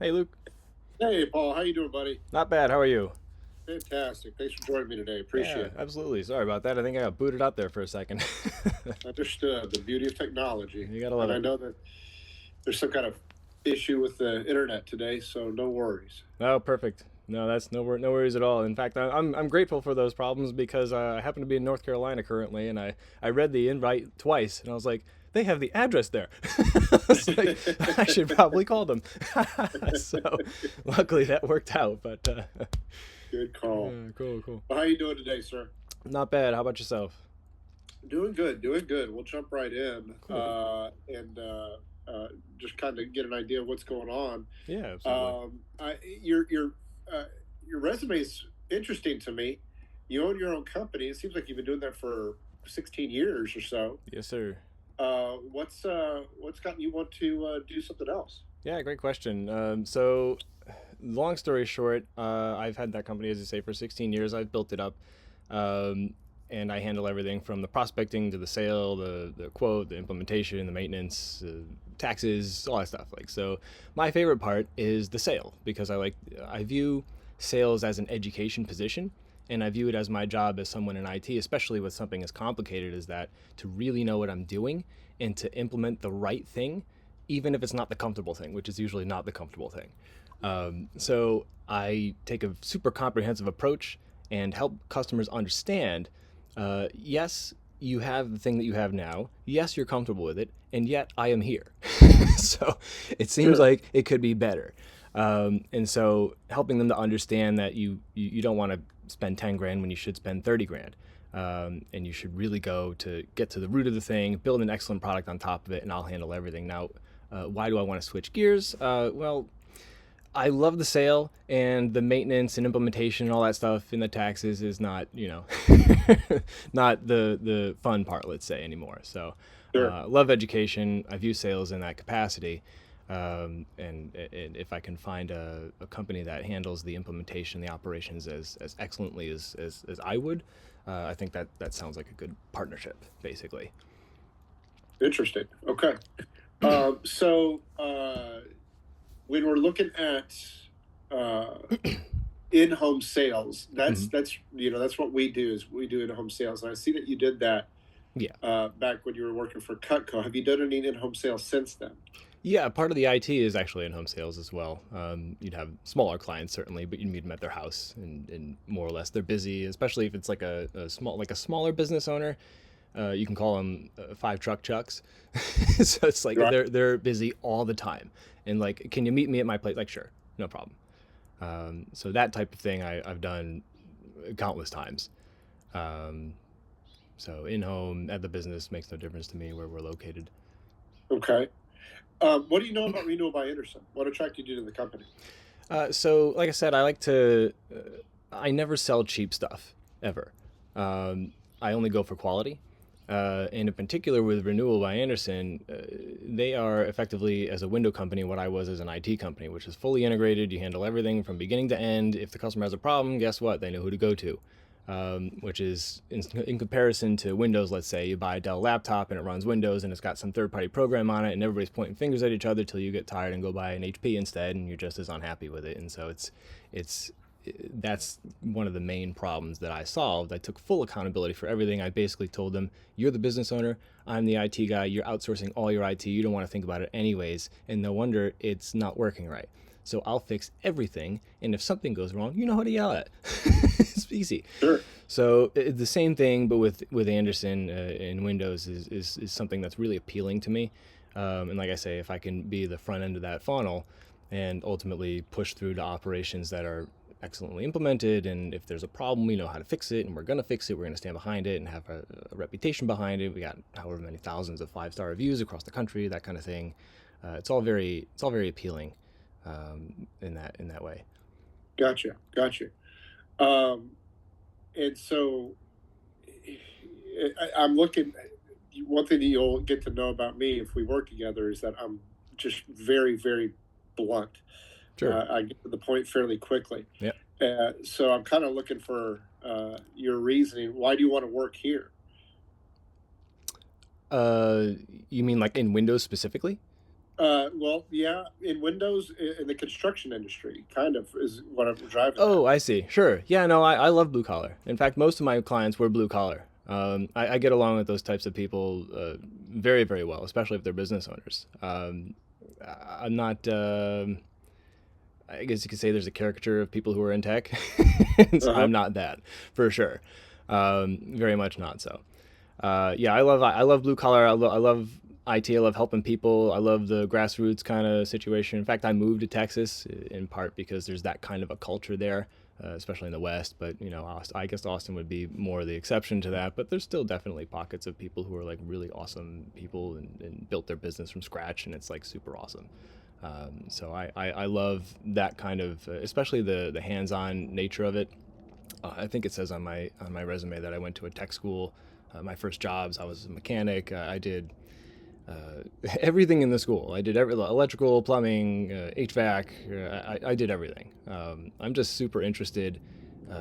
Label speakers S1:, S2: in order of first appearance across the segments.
S1: Hey, Luke.
S2: Hey, Paul, how you doing, buddy?
S1: Not bad. How are you?
S2: Fantastic. Thanks for joining me today.
S1: Yeah,
S2: Appreciate it.
S1: absolutely. Sorry about that. I think I got booted out there for a second.
S2: Understood the beauty of technology,
S1: You gotta love
S2: and I
S1: it.
S2: know that there's some kind of issue with the internet today, so no worries.
S1: Oh, perfect. No, that's no worries at all. In fact, I'm grateful for those problems because I happen to be in North Carolina currently, and I read the invite twice, and I was like, they have the address there. I was like, I should probably call them. So, luckily that worked out. But
S2: Good call.
S1: yeah, cool, cool.
S2: Well, how you doing today, sir?
S1: Not bad. How about yourself?
S2: Doing good, doing good. We'll jump right in
S1: Cool.
S2: and just kind of get an idea of what's going on.
S1: Yeah, absolutely.
S2: Your your resume is interesting to me. You own your own company. It seems like you've been doing that for 16 years or so.
S1: Yes, sir.
S2: What's gotten you want to do something else?
S1: Yeah, great question. So, long story short, I've had that company, as you say, for 16 years. I've built it up, um, and I handle everything from the prospecting to the sale, the quote, the implementation, the maintenance, taxes, all that stuff. Like, so, my favorite part is the sale because I view sales as an education position. And I view it as my job as someone in IT, especially with something as complicated as that, to really know what I'm doing and to implement the right thing even if it's not the comfortable thing, which is usually not the comfortable thing. So I take a super comprehensive approach and help customers understand yes, you have the thing that you have now. Yes, you're comfortable with it. And yet I am here. So it seems
S2: Sure.
S1: like it could be better. And so helping them to understand that you don't want to spend 10 grand when you should spend 30 grand. And you should really go to get to the root of the thing, build an excellent product on top of it, and I'll handle everything. Now, why do I want to switch gears? Well, I love the sale and the maintenance and implementation and all that stuff. And the taxes is not, not the fun part, let's say, anymore. So,
S2: Sure.
S1: love education. I view sales in that capacity. And if I can find a company that handles the implementation, the operations as excellently as I would, I think that sounds like a good partnership, basically.
S2: Interesting. Okay. When we're looking at uh, in-home sales,
S1: Hmm.
S2: that's what we do is we do in-home sales, and I see that you did that
S1: Yeah.
S2: back when you were working for Cutco. Have you done any in-home sales since then?
S1: Yeah, part of the IT is actually in home sales as well. You'd have smaller clients certainly, but you'd meet them at their house, and more or less they're busy. Especially if it's like a smaller business owner, you can call them five truck chucks. So it's like
S2: Right.
S1: they're busy all the time, and like, can you meet me at my place? Like, sure, no problem. So that type of thing I've done countless times. Um, so in home at the business makes no difference to me where we're located.
S2: Okay. What do you know about Renewal by Andersen? What attracted you to the company?
S1: So, like I said, I like to. I never sell cheap stuff ever. I only go for quality, and in particular with Renewal by Andersen, they are effectively, as a window company, what I was as an IT company, which is fully integrated. You handle everything from beginning to end. If the customer has a problem, guess what? They know who to go to. Which is in comparison to Windows. Let's say you buy a Dell laptop and it runs Windows and it's got some third-party program on it, and everybody's pointing fingers at each other till you get tired and go buy an HP instead, and you're just as unhappy with it. And so it's that's one of the main problems that I solved. I took full accountability for everything. I basically told them, you're the business owner, I'm the IT guy, you're outsourcing all your IT, you don't want to think about it anyways, and no wonder it's not working right. So I'll fix everything, and if something goes wrong, you know how to yell at. It's easy.
S2: Sure.
S1: So the same thing, but with Andersen in Windows is something that's really appealing to me. And like I say, if I can be the front end of that funnel and ultimately push through to operations that are excellently implemented, and if there's a problem, we know how to fix it, and we're going to fix it, we're going to stand behind it and have a reputation behind it. We got however many thousands of 5-star reviews across the country, that kind of thing. It's all very appealing in that way.
S2: Gotcha. Gotcha. Um, and so I'm looking. One thing that you'll get to know about me if we work together is that I'm just very, very blunt.
S1: Sure.
S2: I get to the point fairly quickly.
S1: Yeah.
S2: So I'm kind of looking for your reasoning. Why do you want to work here?
S1: You mean like in Windows specifically?
S2: Well, yeah, in Windows, in the construction industry, kind of is what I'm driving at.
S1: Oh, I see. Sure. Yeah, no, I love blue collar. In fact, most of my clients were blue collar. I get along with those types of people very, very well, especially if they're business owners. I'm not, I guess you could say there's a caricature of people who are in tech. So
S2: Uh-huh.
S1: I'm not that, for sure. Very much not so. Yeah, I love blue collar. I love IT. I love helping people. I love the grassroots kind of situation. In fact, I moved to Texas in part because there's that kind of a culture there, especially in the West. But I guess Austin would be more the exception to that. But there's still definitely pockets of people who are like really awesome people and built their business from scratch, and it's like super awesome. So I love that kind of, especially the hands-on nature of it. I think it says on my resume that I went to a tech school. My first jobs, I was a mechanic. I did everything in the school. I did electrical, plumbing, HVAC. I did everything. I'm just super interested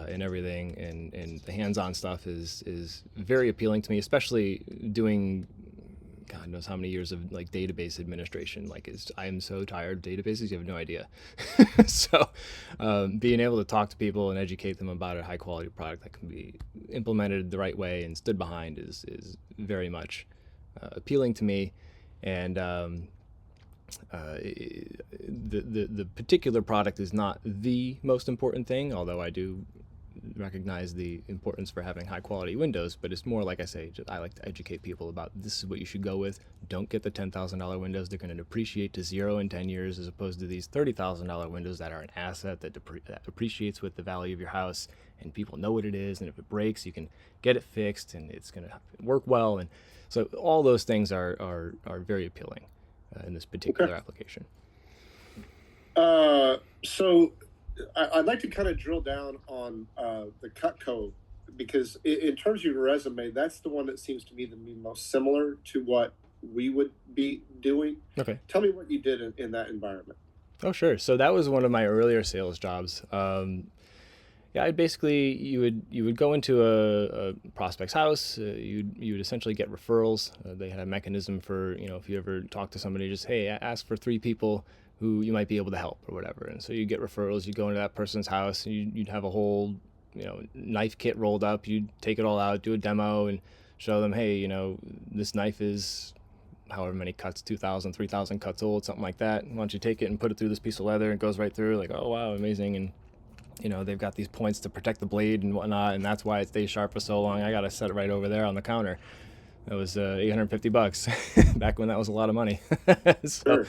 S1: in everything, and the hands-on stuff is very appealing to me, especially doing God knows how many years of like database administration. Like, I am so tired of databases. You have no idea. So, being able to talk to people and educate them about a high quality product that can be implemented the right way and stood behind is very much appealing to me. And the particular product is not the most important thing, although I do recognize the importance for having high quality windows, but it's more like I say, I like to educate people about this is what you should go with. Don't get the $10,000 windows. They're going to depreciate to zero in 10 years as opposed to these $30,000 windows that are an asset that appreciates with the value of your house, and people know what it is, and if it breaks, you can get it fixed and it's going to work well. And so all those things are very appealing in this particular
S2: Okay.
S1: application.
S2: So I'd like to kind of drill down on the Cutco because in terms of your resume, that's the one that seems to me the most similar to what we would be doing.
S1: Okay.
S2: Tell me what you did in that environment.
S1: Oh, sure. So that was one of my earlier sales jobs. Yeah, I basically you would go into a prospect's house. You would essentially get referrals. They had a mechanism for if you ever talk to somebody, just hey, ask for 3 people who you might be able to help or whatever. And so you get referrals. You go into that person's house, and you'd have a whole knife kit rolled up. You'd take it all out, do a demo, and show them, hey, this knife is however many cuts, 2,000, 3,000 cuts old, something like that. Why don't you take it and put it through this piece of leather? And it goes right through. Like, oh wow, amazing. And they've got these points to protect the blade and whatnot, and that's why it stays sharp for so long. I got to set it right over there on the counter. It was $850 back when that was a lot of money. So,
S2: Sure.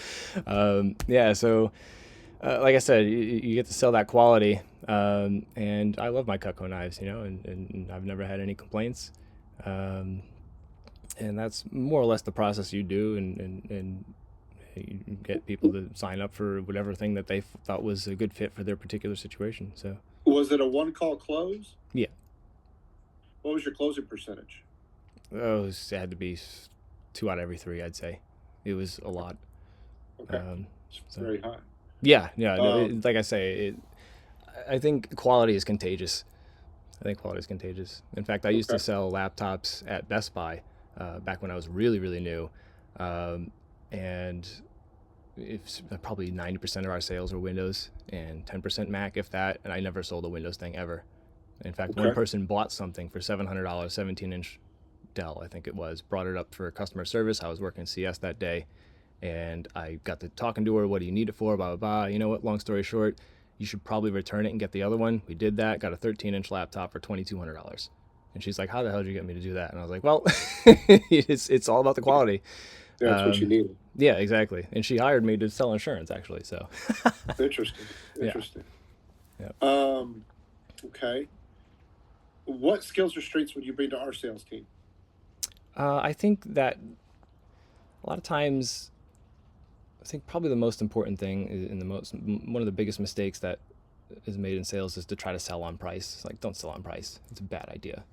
S1: yeah, so like I said, you get to sell that quality, and I love my Cutco knives, and I've never had any complaints. Um, and that's more or less the process you do, and you get people to sign up for whatever thing that they thought was a good fit for their particular situation. So
S2: Was it a one call close?
S1: yeah,
S2: What was your closing percentage?
S1: Oh, it had to be 2 out of every 3, I'd say. It was a lot.
S2: Okay,
S1: Um,
S2: it's
S1: so
S2: very high.
S1: yeah, yeah. No,
S2: Um,
S1: like I say, I think quality is contagious. I think quality is contagious. In fact, I used to
S2: okay,
S1: sell laptops at Best Buy back when I was really, really new, um, and it's probably 90% of our sales were Windows and 10% Mac, if that. And I never sold a Windows thing ever. In fact, one
S2: okay,
S1: person bought something for $700, 17-inch Dell, I think it was, brought it up for customer service. I was working CS that day, and I got to talking to her. What do you need it for? Blah blah blah. You know what? Long story short, you should probably return it and get the other one. We did that. Got a 13-inch laptop for $2,200. And she's like, "How the hell did you get me to do that?" And I was like, "Well, it's all about the quality."
S2: that's what you need.
S1: Yeah, exactly. And she hired me to sell insurance, actually. So,
S2: Interesting,
S1: yeah,
S2: interesting.
S1: yeah.
S2: Um, okay. What skills or strengths would you bring to our sales team?
S1: I think that a lot of times, I think probably the most important thing in the most one of the biggest mistakes that is made in sales is to try to sell on price. Like, don't sell on price. It's a bad idea.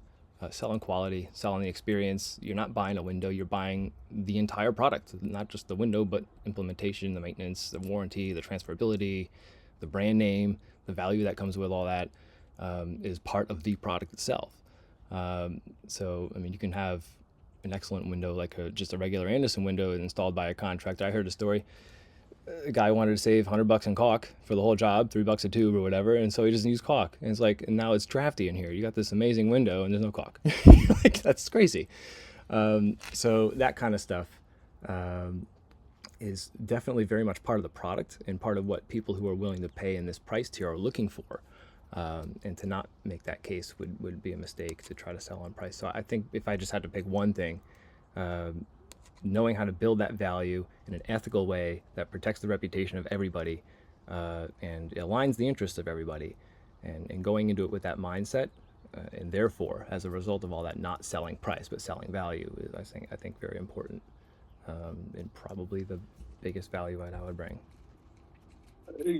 S1: Sell on quality, sell on the experience. You're not buying a window, you're buying the entire product, not just the window, but implementation, the maintenance, the warranty, the transferability, the brand name, the value that comes with all that is part of the product itself. So, I mean, you can have an excellent window, like just a regular Andersen window installed by a contractor. I heard a story. A guy wanted to save $100 in caulk for the whole job, $3 a tube or whatever, and so he doesn't use caulk. And it's like, and now it's drafty in here. You got this amazing window and there's no caulk. Like, that's crazy. So that kind of stuff is definitely very much part of the product and part of what people who are willing to pay in this price tier are looking for. And to not make that case would be a mistake to try to sell on price. So I think if I just had to pick one thing, knowing how to build that value in an ethical way that protects the reputation of everybody and aligns the interests of everybody, and going into it with that mindset, and therefore, as a result of all that, not selling price but selling value is, I think very important, and probably the biggest value add I would bring.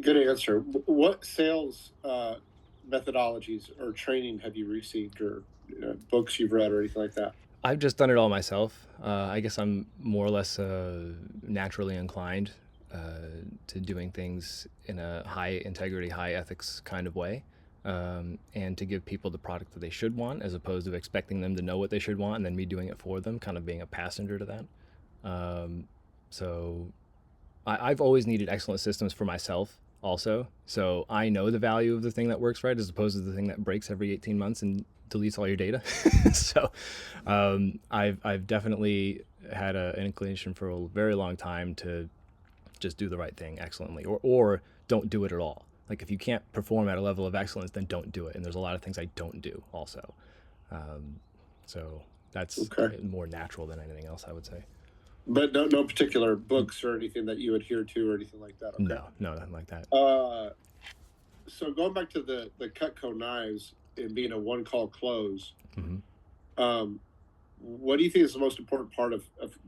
S2: Good answer. What sales methodologies or training have you received, or books you've read, or anything like that?
S1: I've just done it all myself. I guess I'm more or less naturally inclined to doing things in a high integrity, high ethics kind of way, and to give people the product that they should want, as opposed to expecting them to know what they should want and then me doing it for them, kind of being a passenger to that. So I've always needed excellent systems for myself also. So I know the value of the thing that works right as opposed to the thing that breaks every 18 months and deletes all your data. So I've definitely had an inclination for a very long time to just do the right thing excellently, or don't do it at all. Like, if you can't perform at a level of excellence, then don't do it. And there's a lot of things I don't do also. So that's
S2: Okay,
S1: more natural than anything else, I would say.
S2: but no particular books or anything that you adhere to or anything like that. Okay.
S1: No, no, nothing like that.
S2: So going back to the Cutco knives and being a one call close,
S1: Hmm.
S2: um, what do you think is the most important part of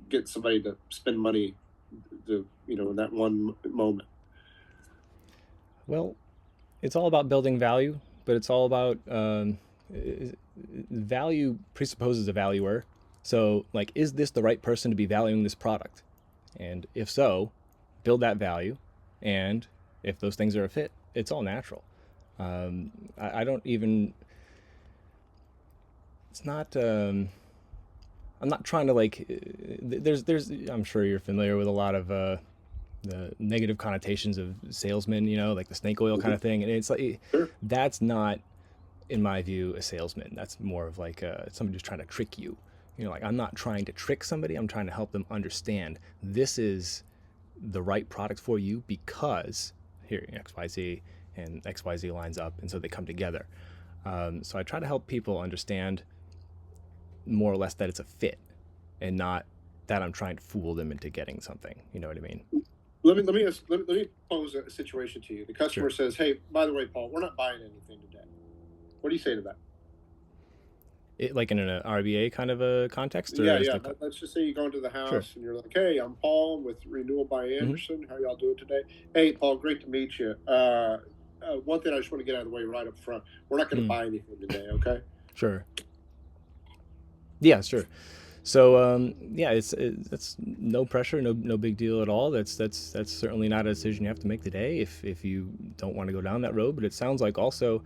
S2: getting somebody to spend money, in that one moment?
S1: Well, it's all about building value, but it's all about value presupposes a valuer. So, like, is this the right person to be valuing this product? And if so, build that value. And if those things are a fit, it's all natural. I don't even. It's not. I'm not trying to, like. There's. I'm sure you're familiar with a lot of the negative connotations of salesmen. Like the snake oil kind
S2: Mhm.
S1: of thing, and it's like
S2: Sure.
S1: that's not, in my view, a salesman. That's more of like somebody who's trying to trick you. Like, I'm not trying to trick somebody. I'm trying to help them understand this is the right product for you because here XYZ and XYZ lines up, and so they come together. So I try to help people understand more or less that it's a fit, and not that I'm trying to fool them into getting something. You know what I mean?
S2: Let me pose a situation to you. The customer
S1: Sure.
S2: says, "Hey, by the way, Paul, we're not buying anything today." What do you say to that?
S1: Like in an RBA kind of a context, or
S2: Yeah,
S1: is
S2: yeah.
S1: the
S2: Let's just say you go into the
S1: sure?
S2: house and you're like, "Hey, I'm Paul with Renewal by
S1: Hmm.
S2: Andersen. How y'all doing today?" "Hey, Paul, great to meet you. One thing I just want to get out of the way right up front: we're not going to
S1: Mm,
S2: buy anything today, okay?"
S1: sure. Yeah, sure. So yeah, it's no pressure, no big deal at all. That's certainly not a decision you have to make today if you don't want to go down that road. But it sounds like also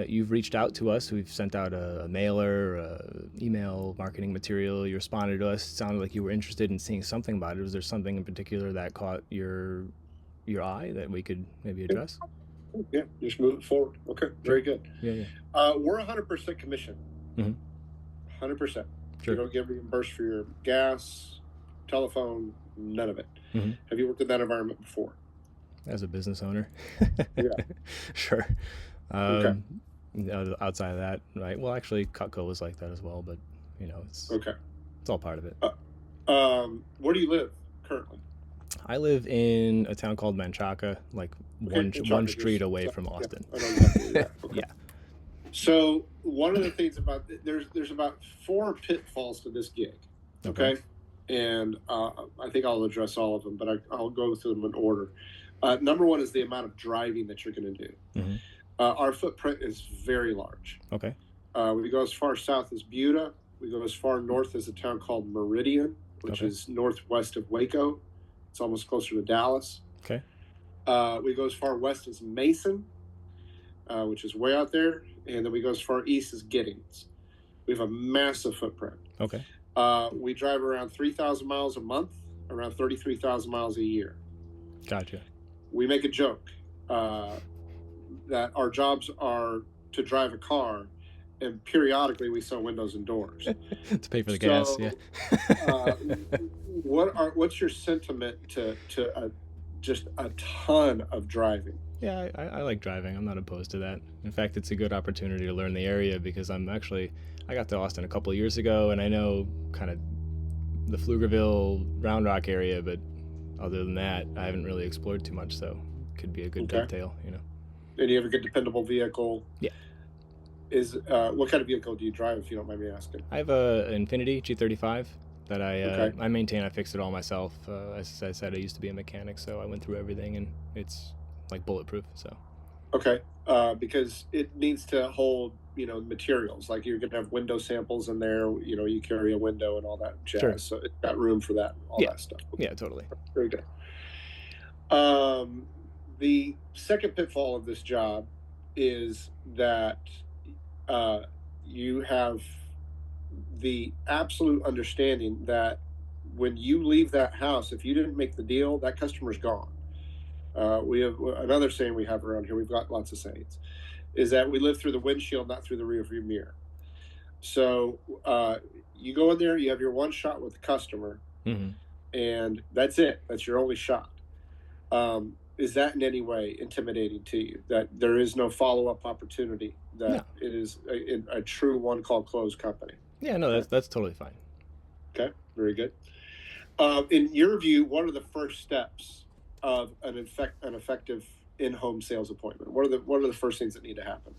S1: you've reached out to us. We've sent out a mailer, email, marketing material. You responded to us. It sounded like you were interested in seeing something about it. Was there something in particular that caught your eye that we could maybe
S2: Yeah,
S1: address?
S2: yeah, just move it forward. Okay,
S1: Sure.
S2: very good.
S1: Yeah, yeah.
S2: We're 100% commission.
S1: Mm-hmm.
S2: 100%. You
S1: Sure.
S2: don't get reimbursed for your gas, telephone, none of it.
S1: Mm-hmm.
S2: Have you worked in that environment before?
S1: As a business owner.
S2: Yeah.
S1: Sure.
S2: Okay.
S1: Um, outside of that, right? Well, actually, Cutco was like that as well, but
S2: Okay.
S1: it's all part of it.
S2: Where do you live currently?
S1: I live in a town called Manchaca, like
S2: Okay,
S1: one
S2: Chaka,
S1: street
S2: just
S1: away
S2: so,
S1: from
S2: yeah,
S1: Austin.
S2: I know exactly where you're at. Okay.
S1: Yeah.
S2: So one of the things about there's about 4 pitfalls to this gig.
S1: Okay.
S2: Okay. And I think I'll address all of them, but I'll go through them in order. Number one is the amount of driving that you're going to do.
S1: Mm-hmm.
S2: Our footprint is very large.
S1: Okay.
S2: We go as far south as Buda. We go as far north as a town called Meridian, which
S1: Okay.
S2: is northwest of Waco. It's almost closer to Dallas.
S1: Okay.
S2: We go as far west as Mason, which is way out there. And then we go as far east as Giddings. We have a massive footprint.
S1: Okay.
S2: We drive around 3,000 miles a month, around 33,000 miles a year.
S1: Gotcha.
S2: We make a joke that our jobs are to drive a car, and periodically we sell windows and doors.
S1: To pay for the gas. Yeah.
S2: What's your sentiment to just a ton of driving?
S1: Yeah, I like driving. I'm not opposed to that. In fact, it's a good opportunity to learn the area because I got to Austin a couple of years ago, and I know kind of the Pflugerville, Round Rock area, but other than that, I haven't really explored too much, so it could be a good dovetail.
S2: And you have a good dependable vehicle.
S1: Yeah.
S2: What kind of vehicle do you drive, if you don't mind me asking?
S1: I have a Infiniti G35 that
S2: Okay.
S1: I maintain. I fix it all myself. As I said, I used to be a mechanic, so I went through everything, and it's like bulletproof. So
S2: Okay. Because it needs to hold, materials. Like you're going to have window samples in there. You carry a window and all that jazz.
S1: Sure.
S2: So it's got room for that, all
S1: Yeah.
S2: that stuff.
S1: Yeah, totally.
S2: Very good. The second pitfall of this job is that you have the absolute understanding that when you leave that house, if you didn't make the deal, that customer's gone. We have another saying we have around here. We've got lots of sayings. Is that we live through the windshield, not through the rearview mirror. So you go in there, you have your one shot with the customer,
S1: Mm-hmm.
S2: and that's it. That's your only shot. Is that in any way intimidating to you? That there is no follow-up opportunity? That
S1: No.
S2: it is a true one-call close company?
S1: Yeah, no, that's totally fine.
S2: Okay, very good. In your view, what are the first steps of an effective in-home sales appointment? What are the first things that need to happen?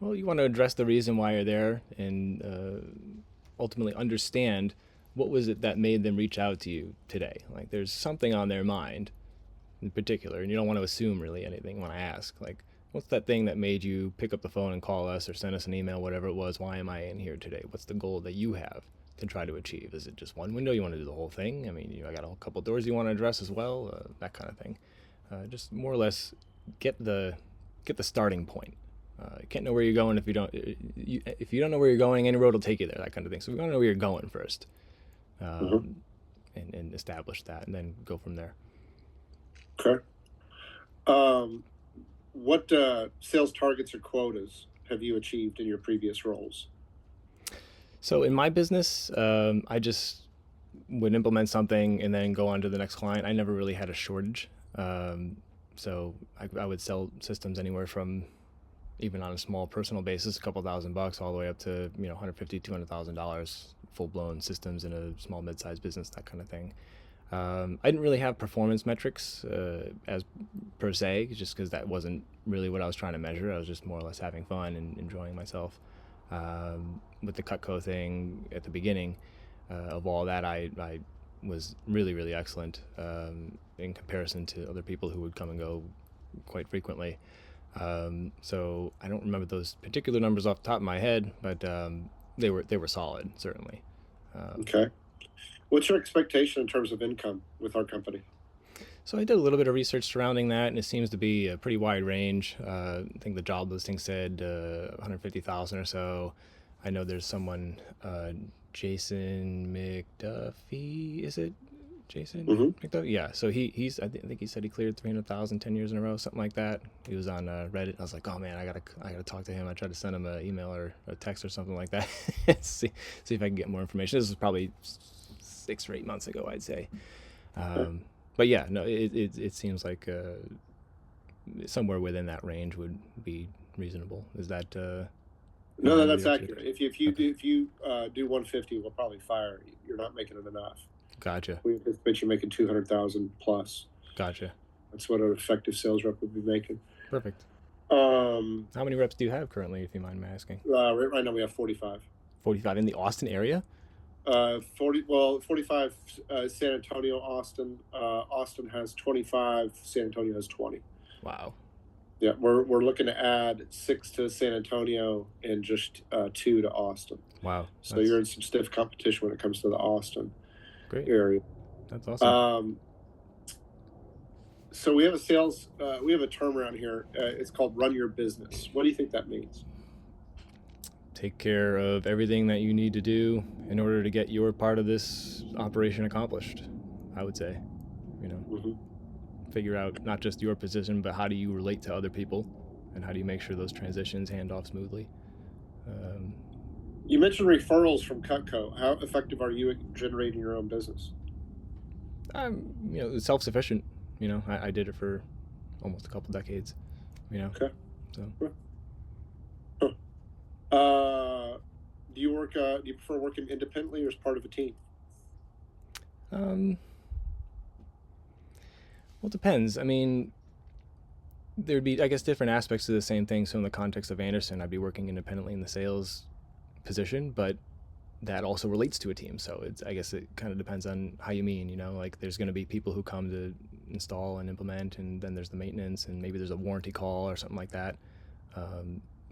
S1: Well, you want to address the reason why you're there and ultimately understand what was it that made them reach out to you today. Like there's something on their mind in particular, and you don't want to assume really anything when I ask. Like, what's that thing that made you pick up the phone and call us or send us an email, whatever it was? Why am I in here today? What's the goal that you have to try to achieve? Is it just one window? You want to do the whole thing? I mean, I got a couple doors you want to address as well, that kind of thing. Just more or less get the starting point. You can't know where you're going if you don't. If you don't know where you're going, any road will take you there. That kind of thing. So we want to know where you're going first, and establish that, and then go from there.
S2: Okay. What sales targets or quotas have you achieved in your previous roles?
S1: So in my business, I just would implement something and then go on to the next client. I never really had a shortage. So I would sell systems anywhere from, even on a small personal basis, a couple $1,000 all the way up to $150,000, $200,000 full blown systems in a small mid-sized business, that kind of thing. I didn't really have performance metrics as per se, just because that wasn't really what I was trying to measure. I was just more or less having fun and enjoying myself. With the Cutco thing at the beginning of all that, I was really, really excellent in comparison to other people who would come and go quite frequently. So I don't remember those particular numbers off the top of my head, but they were solid, certainly.
S2: Okay. What's your expectation in terms of income with our company?
S1: So I did a little bit of research surrounding that, and it seems to be a pretty wide range. I think the job listing said 150,000 or so. I know there's someone, Jason McDuffie, is it? Jason
S2: Hmm.
S1: McDuffie? Yeah. So I think he said he cleared 300,000 10 years in a row, something like that. He was on Reddit. I was like, oh man, I gotta talk to him. I tried to send him an email or a text or something like that. see if I can get more information. This was probably 6 or 8 months ago, I'd say. Um, but yeah, no, it seems like somewhere within that range would be reasonable. Is that in
S2: No, no,
S1: line with
S2: that's
S1: your
S2: accurate.
S1: expectation?
S2: If
S1: Okay,
S2: you if you do 150, we'll probably fire you. You're not making it enough.
S1: gotcha,
S2: We anticipate you making 200,000 plus.
S1: gotcha,
S2: That's what an effective sales rep would be making.
S1: perfect.
S2: Um,
S1: How many reps do you have currently, if you mind me asking?
S2: right now we have 45.
S1: 45 in the Austin area.
S2: 45 San Antonio, Austin. Austin has 25, San Antonio has 20.
S1: Wow,
S2: Yeah, we're looking to add 6 to San Antonio and just 2 to Austin.
S1: wow,
S2: So you're
S1: that's
S2: in some stiff competition when it comes to the Austin
S1: great.
S2: area.
S1: That's awesome.
S2: Um, so we have a term around here. It's called run your business. What do you think that means?
S1: Take care of everything that you need to do in order to get your part of this operation accomplished. I would say, you know,
S2: Hmm.
S1: figure out not just your position, but how do you relate to other people, and how do you make sure those transitions hand off smoothly. Um,
S2: You mentioned referrals from Cutco. How effective are you at generating your own business?
S1: I'm, self-sufficient. I did it for almost a couple decades. You know,
S2: Okay.
S1: so
S2: Huh. Uh, do you prefer working independently or as part of a team?
S1: um, well, it depends. I mean, there'd be, I guess, different aspects to the same thing. So in the context of Andersen, I'd be working independently in the sales position, but that also relates to a team. So I guess it kind of depends on how you mean. Like there's going to be people who come to install and implement, and then there's the maintenance, and maybe there's a warranty call or something like that.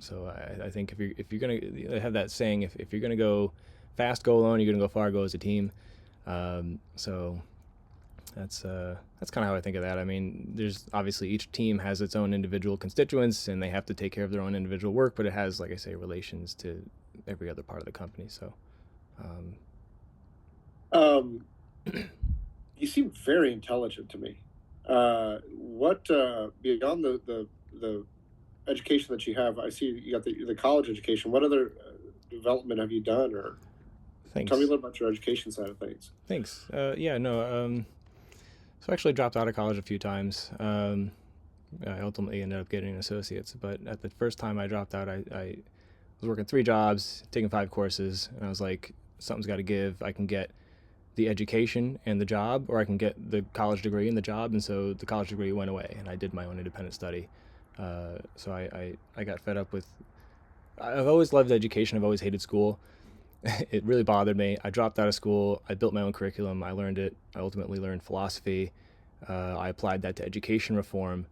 S1: So I think if you're gonna have that saying, if you're gonna go fast, go alone. You're gonna go far, go as a team. So that's kind of how I think of that. I mean, there's obviously each team has its own individual constituents, and they have to take care of their own individual work. But it has, like I say, relations to every other part of the company. So um,
S2: Um, you seem very intelligent to me. What beyond the education that you have? I see you got the college education. What other development have you done, or tell me a
S1: thanks,
S2: little about your education side of things?
S1: thanks. Yeah, no. So I actually dropped out of college a few times. I ultimately ended up getting an associate's, but at the first time I dropped out, I was working 3 jobs, taking 5 courses, and I was like, something's got to give. I can get the education and the job, or I can get the college degree and the job. And so the college degree went away, and I did my own independent study. So I got fed up with. I've always loved education. I've always hated school. It really bothered me. I dropped out of school. I built my own curriculum. I learned it. I ultimately learned philosophy. I applied that to education reform,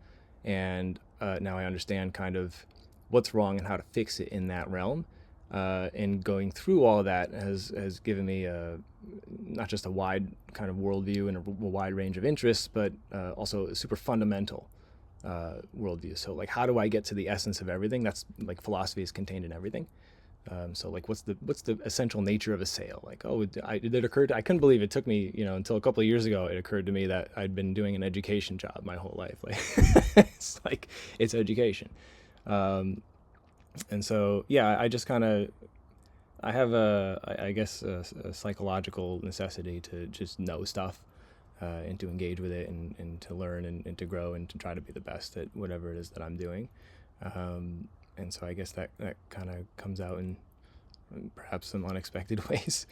S1: and now I understand kind of what's wrong and how to fix it in that realm. And going through all of that has given me not just a wide kind of worldview and a wide range of interests, but also a super fundamental worldview. So like, how do I get to the essence of everything? That's like philosophy is contained in everything. So like, what's the essential nature of a sale? Like, oh, it occurred. I couldn't believe it took me, until a couple of years ago, it occurred to me that I'd been doing an education job my whole life. Like, it's like it's education. Um, and so yeah, I just kind of I have I guess a psychological necessity to just know stuff, and to engage with it, and to learn, and to grow, and to try to be the best at whatever it is that I'm doing. Um, and so I guess that kind of comes out in perhaps some unexpected ways.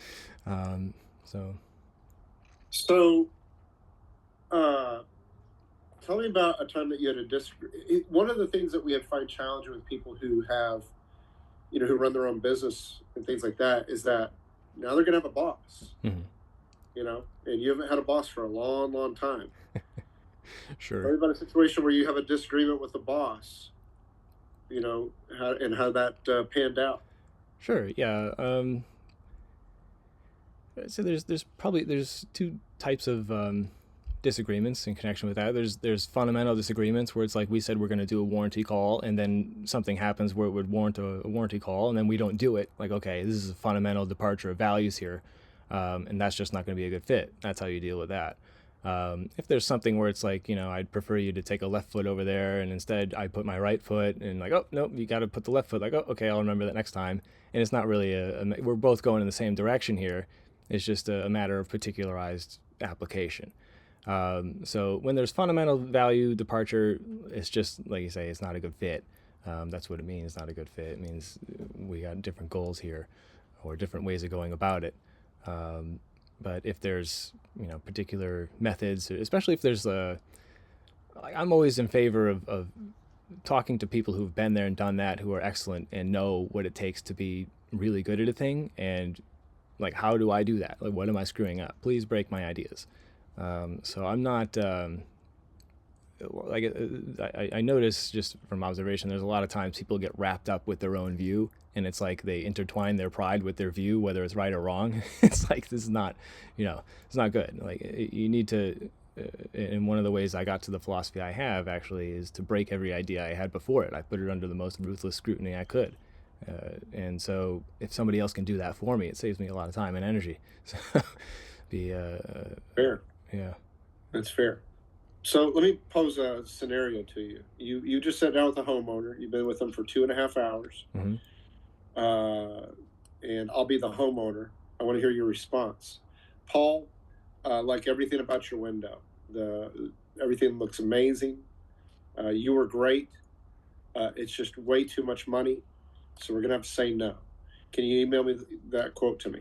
S1: Um, so
S2: So, uh, tell me about a time that you had a disagree. One of the things that we have find challenging with people who have, who run their own business and things like that is that now they're going to have a boss,
S1: mhm.
S2: and you haven't had a boss for a long, long time. Tell
S1: Sure,
S2: me about a situation where you have a disagreement with the boss, and how that panned out.
S1: sure, yeah. So there's two types of disagreements in connection with that. There's fundamental disagreements where it's like we said we're going to do a warranty call, and then something happens where it would warrant a warranty call, and then we don't do it. Like, okay, this is a fundamental departure of values here, and that's just not going to be a good fit. That's how you deal with that. If there's something where it's like, I'd prefer you to take a left foot over there, and instead I put my right foot, and like, oh nope, you got to put the left foot. Like, oh okay, I'll remember that next time. And it's not really we're both going in the same direction here. It's just a matter of particularized application. So when there's fundamental value departure, it's just like you say, it's not a good fit. That's what it means. Not a good fit. It means we got different goals here, or different ways of going about it. But if there's particular methods, especially if there's I'm always in favor of talking to people who've been there and done that, who are excellent and know what it takes to be really good at a thing, and like, how do I do that? Like, what am I screwing up? Please break my ideas. So I'm not like I notice just from observation, there's a lot of times people get wrapped up with their own view, and it's like they intertwine their pride with their view, whether it's right or wrong. It's like, this is not, it's not good. Like, you need to. And one of the ways I got to the philosophy I have actually is to break every idea I had before it. I put it under the most ruthless scrutiny I could. And so if somebody else can do that for me, it saves me a lot of time and energy. So
S2: Fair.
S1: yeah.
S2: That's fair. So let me pose a scenario to you. You just sat down with a homeowner. You've been with them for 2.5 hours,
S1: Mm-hmm.
S2: And I'll be the homeowner. I want to hear your response. Paul, like everything about your window, everything looks amazing. You were great. It's just way too much money, so we're gonna have to say no. Can you email me that quote to me?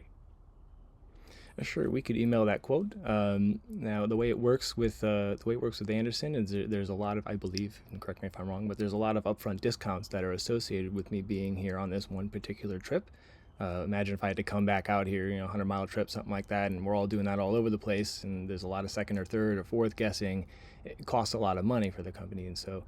S1: Sure, we could email that quote. Now, the way it works with Andersen is there's a lot of, I believe, and correct me if I'm wrong, but there's a lot of upfront discounts that are associated with me being here on this one particular trip. Imagine if I had to come back out here, 100-mile trip, something like that, and we're all doing that all over the place, and there's a lot of second or third or fourth guessing. It costs a lot of money for the company, and so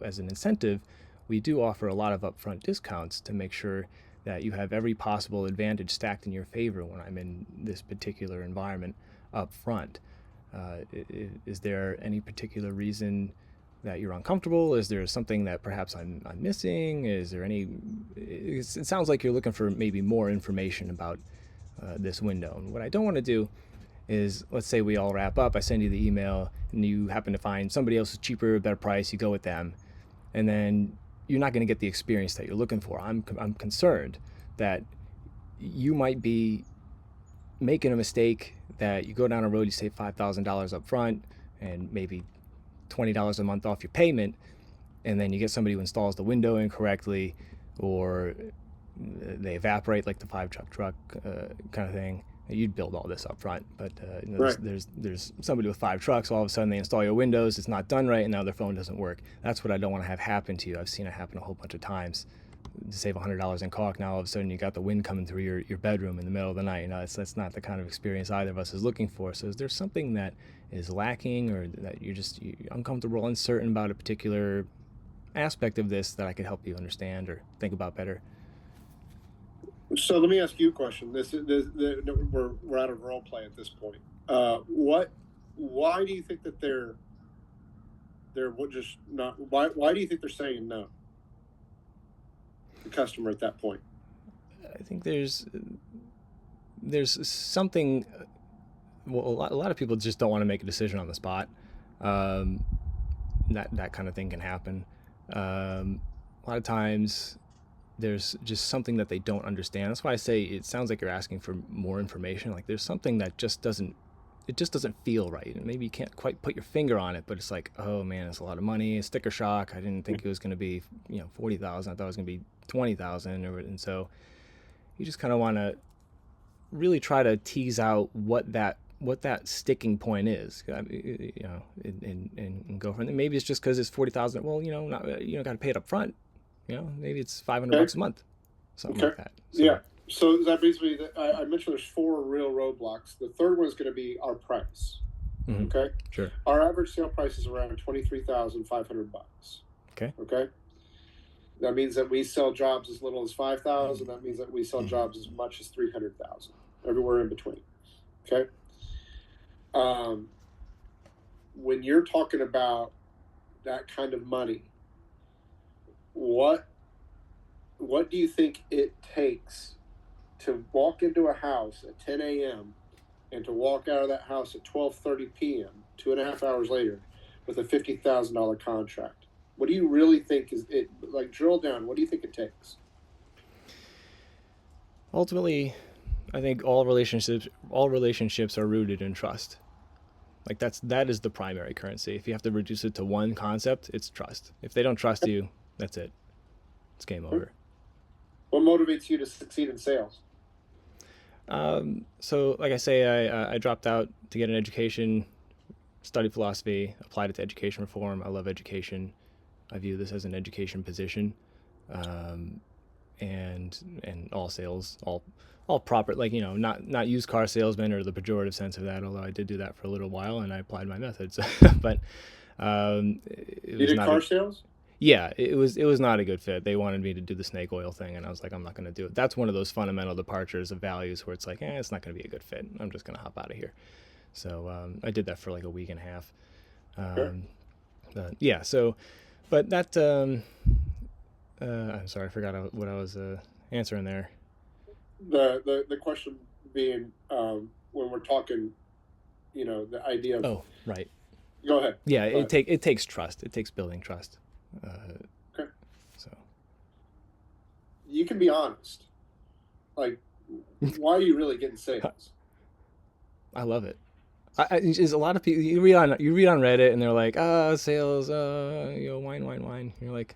S1: as an incentive, we do offer a lot of upfront discounts to make sure that you have every possible advantage stacked in your favor when I'm in this particular environment up front. Is there any particular reason that you're uncomfortable? Is there something that perhaps I'm missing? Is there any? It sounds like you're looking for maybe more information about this window. And what I don't want to do is, let's say we all wrap up, I send you the email, and you happen to find somebody else is cheaper, better price, you go with them, and then you're not going to get the experience that you're looking for. I'm concerned that you might be making a mistake, that you go down a road, you save $5,000 up front and maybe $20 a month off your payment, and then you get somebody who installs the window incorrectly, or they evaporate like the 5-truck kind of thing. You'd build all this up front, but
S2: Right.
S1: there's somebody with 5 trucks. All of a sudden, they install your windows. It's not done right, and now their phone doesn't work. That's what I don't want to have happen to you. I've seen it happen a whole bunch of times. To save $100 in caulk, now all of a sudden you got the wind coming through your bedroom in the middle of the night. That's not the kind of experience either of us is looking for. So is there something that is lacking, or that you're uncomfortable, uncertain about a particular aspect of this that I could help you understand or think about better?
S2: So let me ask you a question. We're out of role play at this point. Why do you think that they're just not? Why do you think they're saying no? The customer at that point.
S1: I think there's something. Well, a lot of people just don't want to make a decision on the spot. That kind of thing can happen. A lot of times there's just something that they don't understand. That's why I say it sounds like you're asking for more information. Like, there's something that just doesn't feel right, and maybe you can't quite put your finger on it, but it's like, oh man, it's a lot of money. Sticker shock. I didn't think it was going to be 40,000. I thought it was going to be 20,000, and so you just kind of want to really try to tease out what that sticking point is, and go from there. Maybe it's just because it's 40,000. Well, got to pay it up front. Maybe it's $500 a month, something like that. So,
S2: yeah. So that basically, I mentioned there's 4 real roadblocks. The third one is going to be our price.
S1: Mm-hmm.
S2: Okay.
S1: Sure.
S2: Our average sale price is around $23,500.
S1: Okay.
S2: Okay. That means that we sell jobs as little as 5,000. That means that we sell jobs as much as 300,000. Everywhere in between. Okay. Um, when you're talking about that kind of money, what what do you think it takes to walk into a house at 10 a.m. and to walk out of that house at 12:30 p.m. 2.5 hours later with a $50,000 contract? What do you really think is it? Like, drill down. What do you think it takes?
S1: Ultimately, I think all relationships are rooted in trust. Like that is the primary currency. If you have to reduce it to one concept, it's trust. If they don't trust you, that's it. It's game over.
S2: What motivates you to succeed in sales?
S1: So, like I say, I dropped out to get an education, studied philosophy, applied it to education reform. I love education. I view this as an education position, um, and all sales, all proper, like not used car salesman or the pejorative sense of that. Although I did do that for a little while, and I applied my methods, but it
S2: You
S1: was
S2: did
S1: not a
S2: car sales?
S1: yeah, it was not a good fit. They wanted me to do the snake oil thing, and I was like, I'm not going to do it. That's one of those fundamental departures of values where it's like, it's not going to be a good fit. I'm just going to hop out of here. So I did that for like a week and a half.
S2: Sure.
S1: Um, but yeah, so but that I'm sorry, I forgot what I was answering there.
S2: The question being, when we're talking, the idea of,
S1: Oh, right.
S2: go ahead.
S1: Yeah,
S2: Go
S1: it
S2: ahead.
S1: take it takes trust. It takes building trust. Uh,
S2: Okay.
S1: so
S2: You can be honest. Like, why are you really getting sales?
S1: I love it. There's a lot of people you read on Reddit and they're like, sales, wine. You're like,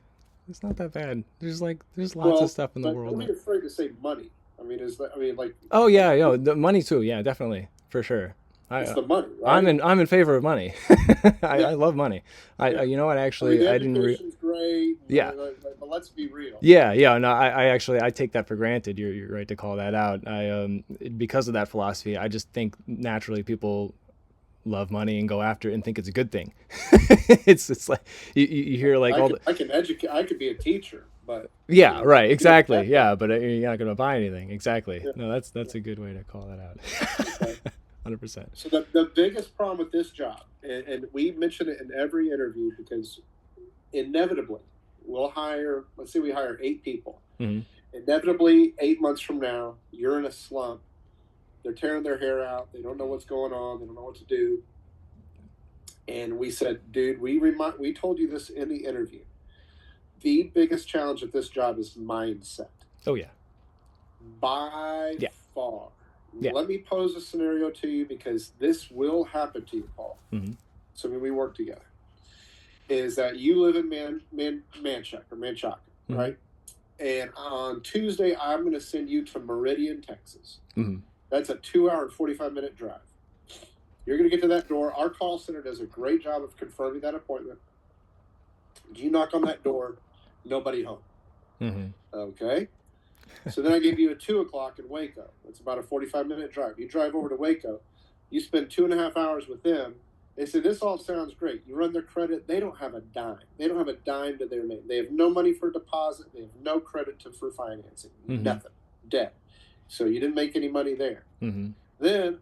S1: it's not that bad. There's lots of
S2: Well,
S1: stuff in the
S2: but
S1: world
S2: don't be
S1: that.
S2: afraid to say money. I mean, like,
S1: Oh yeah, the money too. Yeah, definitely for sure.
S2: it's
S1: I
S2: the money,
S1: I'm
S2: right?
S1: in favor of money. I,
S2: Yeah,
S1: I love money.
S2: yeah.
S1: You know what?
S2: I mean,
S1: Actually,
S2: the
S1: I didn't.
S2: education's great,
S1: Yeah,
S2: but let's be real.
S1: yeah. No, I actually I take that for granted. You're right to call that out. Because of that philosophy, I just think naturally people love money and go after it and think it's a good thing. It's like you hear like all the
S2: I can educate. I could be a teacher, but
S1: yeah, right,
S2: you know
S1: exactly,
S2: that
S1: yeah, but you're not gonna buy anything. Exactly.
S2: yeah,
S1: No, that's
S2: yeah.
S1: a good way to call that out.
S2: Okay.
S1: 100%.
S2: So the biggest problem with this job, and we mention it in every interview, because inevitably we'll hire. Let's say we hire 8 people.
S1: Mm-hmm.
S2: Inevitably, 8 months from now, you're in a slump. They're tearing their hair out. They don't know what's going on. They don't know what to do. And we said, dude, we told you this in the interview. The biggest challenge of this job is mindset,
S1: Oh yeah,
S2: by
S1: yeah,
S2: far.
S1: yeah.
S2: Let me pose a scenario to you, because this will happen to you, Paul.
S1: Mm-hmm.
S2: So when we work together, is that you live in Manchaca,
S1: Mm-hmm.
S2: right? And on Tuesday, I'm going to send you to Meridian, Texas.
S1: Mm-hmm.
S2: That's a 2 hour and 45-minute drive. You're going to get to that door. Our call center does a great job of confirming that appointment. You knock on that door, nobody home.
S1: Mm-hmm.
S2: Okay. So then I give you a 2 o'clock in Waco. That's about a 45-minute drive. You drive over to Waco. You spend 2.5 hours with them. They say, this all sounds great. You run their credit. They don't have a dime. They don't have a dime to their name. They have no money for deposit. They have no credit for financing.
S1: Mm-hmm.
S2: Nothing. Debt. So you didn't make any money there.
S1: Mm-hmm.
S2: Then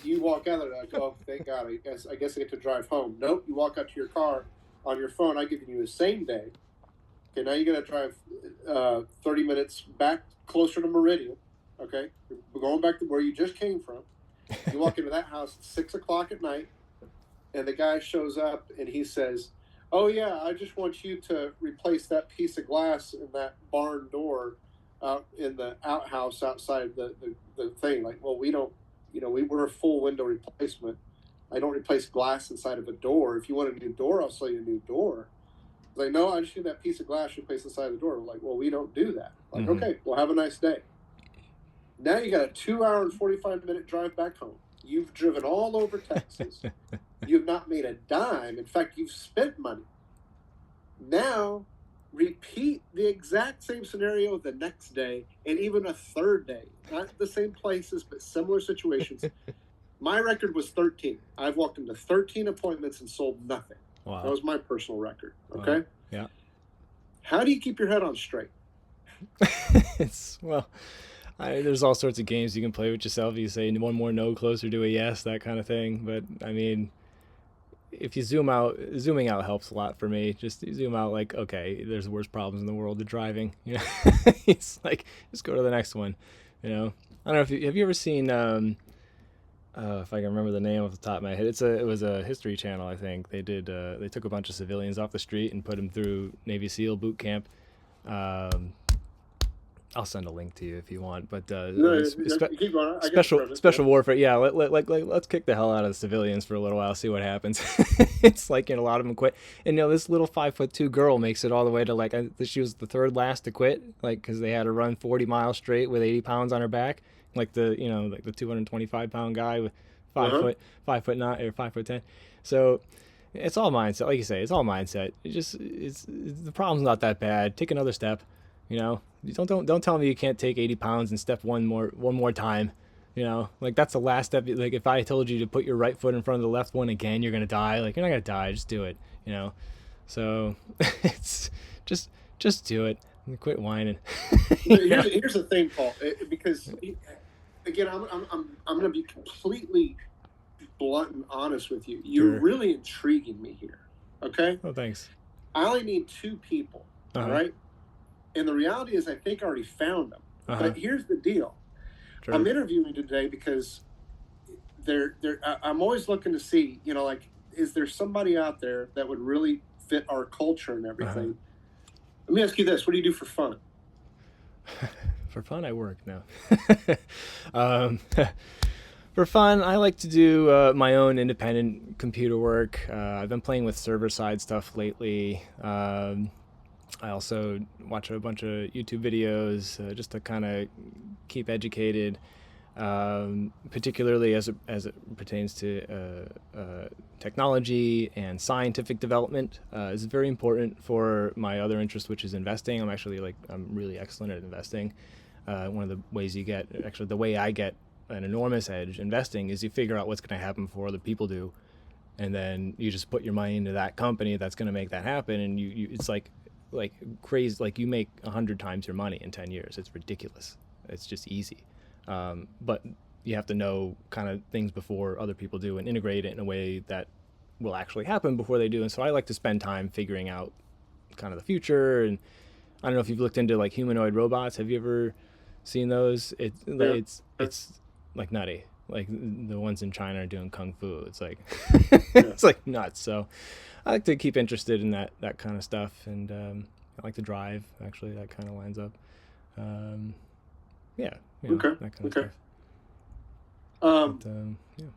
S2: you walk out there, like, oh, thank God. I guess I get to drive home. Nope. You walk out to your car on your phone. I give you the same day. Okay, now you got to drive 30 minutes back closer to Meridian. Okay, we're going back to where you just came from. You walk into that house at 6 o'clock at night, and the guy shows up and he says, "Oh yeah, I just want you to replace that piece of glass in that barn door out in the outhouse outside the thing." Like, well, we don't, we're a full window replacement. I don't replace glass inside of a door. If you want a new door, I'll sell you a new door. Like, no, I just need that piece of glass replaced inside the door. We're like, well, we don't do that. Like,
S1: Mm-hmm.
S2: okay, well, have a nice day. Now you got a 2 hour and 45-minute drive back home. You've driven all over Texas. You've not made a dime. In fact, you've spent money. Now, repeat the exact same scenario the next day and even a third day. Not the same places, but similar situations. My record was 13. I've walked into 13 appointments and sold nothing.
S1: Wow.
S2: That was my personal record.
S1: Wow.
S2: Okay.
S1: Yeah.
S2: How do you keep your head on straight?
S1: Well, There's all sorts of games you can play with yourself. You say one more no closer to a yes, that kind of thing. But I mean, if you zoom out, zooming out helps a lot for me. Just zoom out, like, okay, there's worse problems in the world than driving. You know, it's like just go to the next one. You know, I don't know if you have you ever seen if I can remember the name off the top of my head. It was a History Channel, I think. They took a bunch of civilians off the street and put them through Navy SEAL boot camp. Um, I'll send a link to you if you want. But
S2: No, you keep going. I get the premise. Yeah.
S1: special warfare. Yeah, let's kick the hell out of the civilians for a little while, see what happens. It's like, a lot of them quit, and this little 5'2" girl makes it all the way to, like, she was the third last to quit, like, because they had to run 40 miles straight with 80 pounds on her back, like the 225-pound guy with five
S2: Uh-huh.
S1: foot 5'9" or 5'10". So it's all mindset, like you say. It's all mindset. The problem's not that bad. Take another step. You don't tell me you can't take 80 pounds and step one more time. Like, that's the last step. Like, if I told you to put your right foot in front of the left one again, you're gonna die. Like, you're not gonna die. Just do it. So it's just do it and quit whining.
S2: Here's the thing, Paul. Because again, I'm going to be completely blunt and honest with you. You're
S1: Sure.
S2: really intriguing me here. Okay,
S1: Oh, thanks.
S2: I only need two people. All
S1: Uh-huh.
S2: right, and the reality is, I think I already found them.
S1: Uh-huh.
S2: But here's the deal:
S1: Sure.
S2: I'm interviewing today because I'm always looking to see, like, is there somebody out there that would really fit our culture and everything? Let me ask you this: what do you do for fun?
S1: For fun, I work now. um, for fun, I like to do my own independent computer work. I've been playing with server-side stuff lately. I also watch a bunch of YouTube videos just to kind of keep educated, particularly as it pertains to technology and scientific development. Is very important for my other interest, which is investing. I'm really excellent at investing. One of the ways the way I get an enormous edge investing is you figure out what's going to happen before other people do, and then you just put your money into that company that's going to make that happen, and it's like crazy. Like, you make 100 times your money in 10 years. It's ridiculous. It's just easy. But you have to know kind of things before other people do and integrate it in a way that will actually happen before they do. And so I like to spend time figuring out kind of the future. And I don't know if you've looked into, like, humanoid robots. Have you ever seen those?
S2: Yeah.
S1: It's like nutty. Like, the ones in China are doing kung fu. It's like
S2: Yeah.
S1: it's like nuts. So I like to keep interested in that kind of stuff, and I like to drive. Actually, that kind of lines up. Um, yeah,
S2: Okay.
S1: that kind of
S2: Okay.
S1: stuff.
S2: Um,
S1: But, yeah,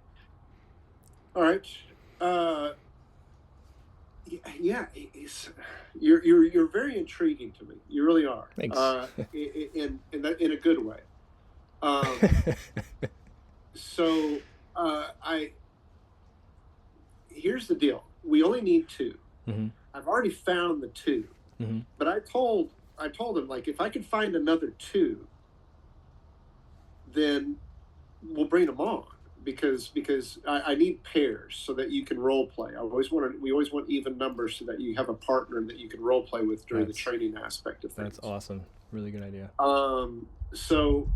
S2: all right. Uh, yeah, you're very intriguing to me. You really are.
S1: thanks.
S2: In a good way. Um, so I here's the deal. We only need two.
S1: hmm
S2: I've already found the two,
S1: hmm
S2: but I told him, like, if I could find another two, then we'll bring them on, because I need pairs so that you can role play. We always want even numbers so that you have a partner that you can role play with during the
S1: That's
S2: training aspect of things.
S1: that's awesome. Really good idea.
S2: So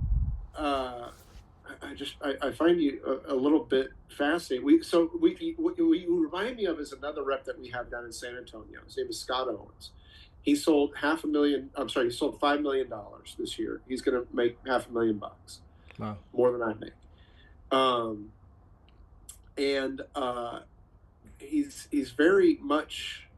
S2: I find you a little bit fascinating. You remind me of is another rep that we have down in San Antonio. His name is Scott Owens. He sold he sold $5 million this year. He's going to make $500,000,
S1: Wow.
S2: more than I make. And he's very much,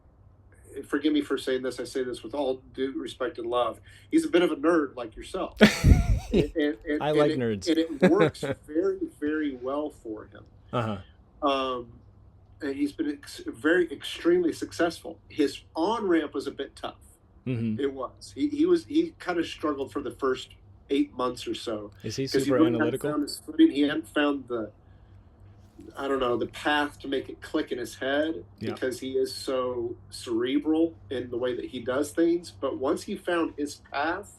S2: forgive me for saying this, I say this with all due respect and love, he's a bit of a nerd like yourself.
S1: I like nerds.
S2: And it works very, very well for him.
S1: Uh-huh.
S2: And he's been extremely successful. His on ramp was a bit tough.
S1: hmm
S2: It was. He kind of struggled for the first 8 months or so.
S1: Is he
S2: Because
S1: super
S2: really
S1: analytical?
S2: he hadn't found the path to make it click in his head,
S1: Yeah.
S2: because he is so cerebral in the way that he does things. But once he found his path,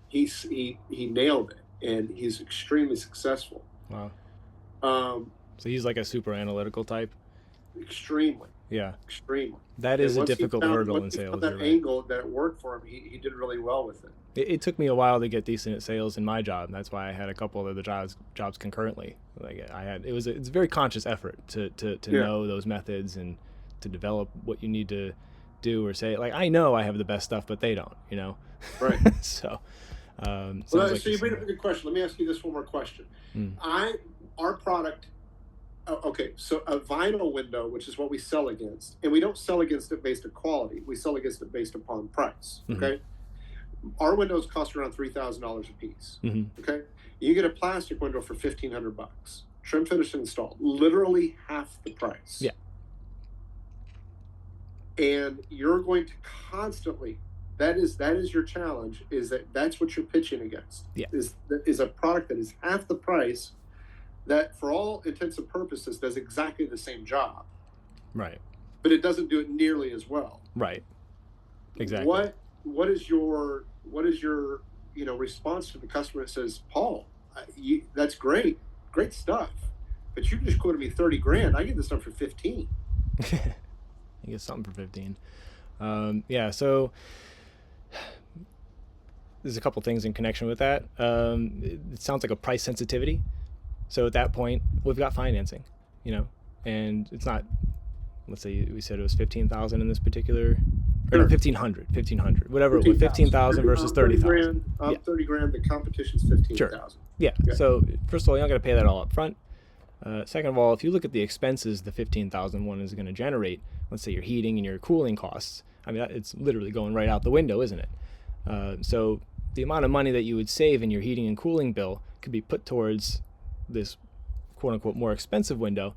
S2: he nailed it, and he's extremely successful.
S1: Wow.
S2: Um,
S1: So he's like a super analytical type.
S2: extremely,
S1: Yeah.
S2: extremely.
S1: That
S2: And
S1: is a difficult hurdle
S2: once
S1: in
S2: he found
S1: sales. You're
S2: that
S1: right.
S2: angle that worked for him, he did really well with it.
S1: It took me a while to get decent at sales in my job. That's why I had a couple of other jobs concurrently. Like I had, it's a very conscious effort to
S2: Yeah,
S1: know those methods and to develop what you need to do or say. Like I know I have the best stuff, but they don't.
S2: right.
S1: So sounds
S2: Well,
S1: like
S2: so
S1: you're
S2: you bring up
S1: similar.
S2: a good question. Let me ask you this one more question.
S1: Mm.
S2: I our product. Okay, so a vinyl window, which is what we sell against, and we don't sell against it based on quality. We sell against it based upon price.
S1: Mm-hmm.
S2: Okay, our windows cost around $3,000 a piece.
S1: Mm-hmm.
S2: Okay, you get a plastic window for $1,500, trim, finish, and install, literally half the price.
S1: Yeah.
S2: And you're going to constantly. That is your challenge. That's what you're pitching against?
S1: Yeah.
S2: Is a product that is half the price, that for all intents and purposes does exactly the same job,
S1: Right.
S2: but it doesn't do it nearly as well.
S1: Right. Exactly.
S2: What is your response to the customer that says, Paul, that's great stuff, but you just quoted me 30 grand. I get this stuff for 15.
S1: You get something for 15. Yeah. So there's a couple things in connection with that. It sounds like a price sensitivity. So at that point, we've got financing, and it's not. Let's say we said it was 15,000 in this particular, or no, 1,500, whatever it was, 15,000 versus 30,000.
S2: Yeah. 30 grand. The competition's 15,000.
S1: Sure. Yeah. So first of all, you're not going to pay that all up front. Second of all, if you look at the expenses the 15,000 one is going to generate, let's say your heating and your cooling costs, I mean, it's literally going right out the window, isn't it? So the amount of money that you would save in your heating and cooling bill could be put towards this quote unquote more expensive window.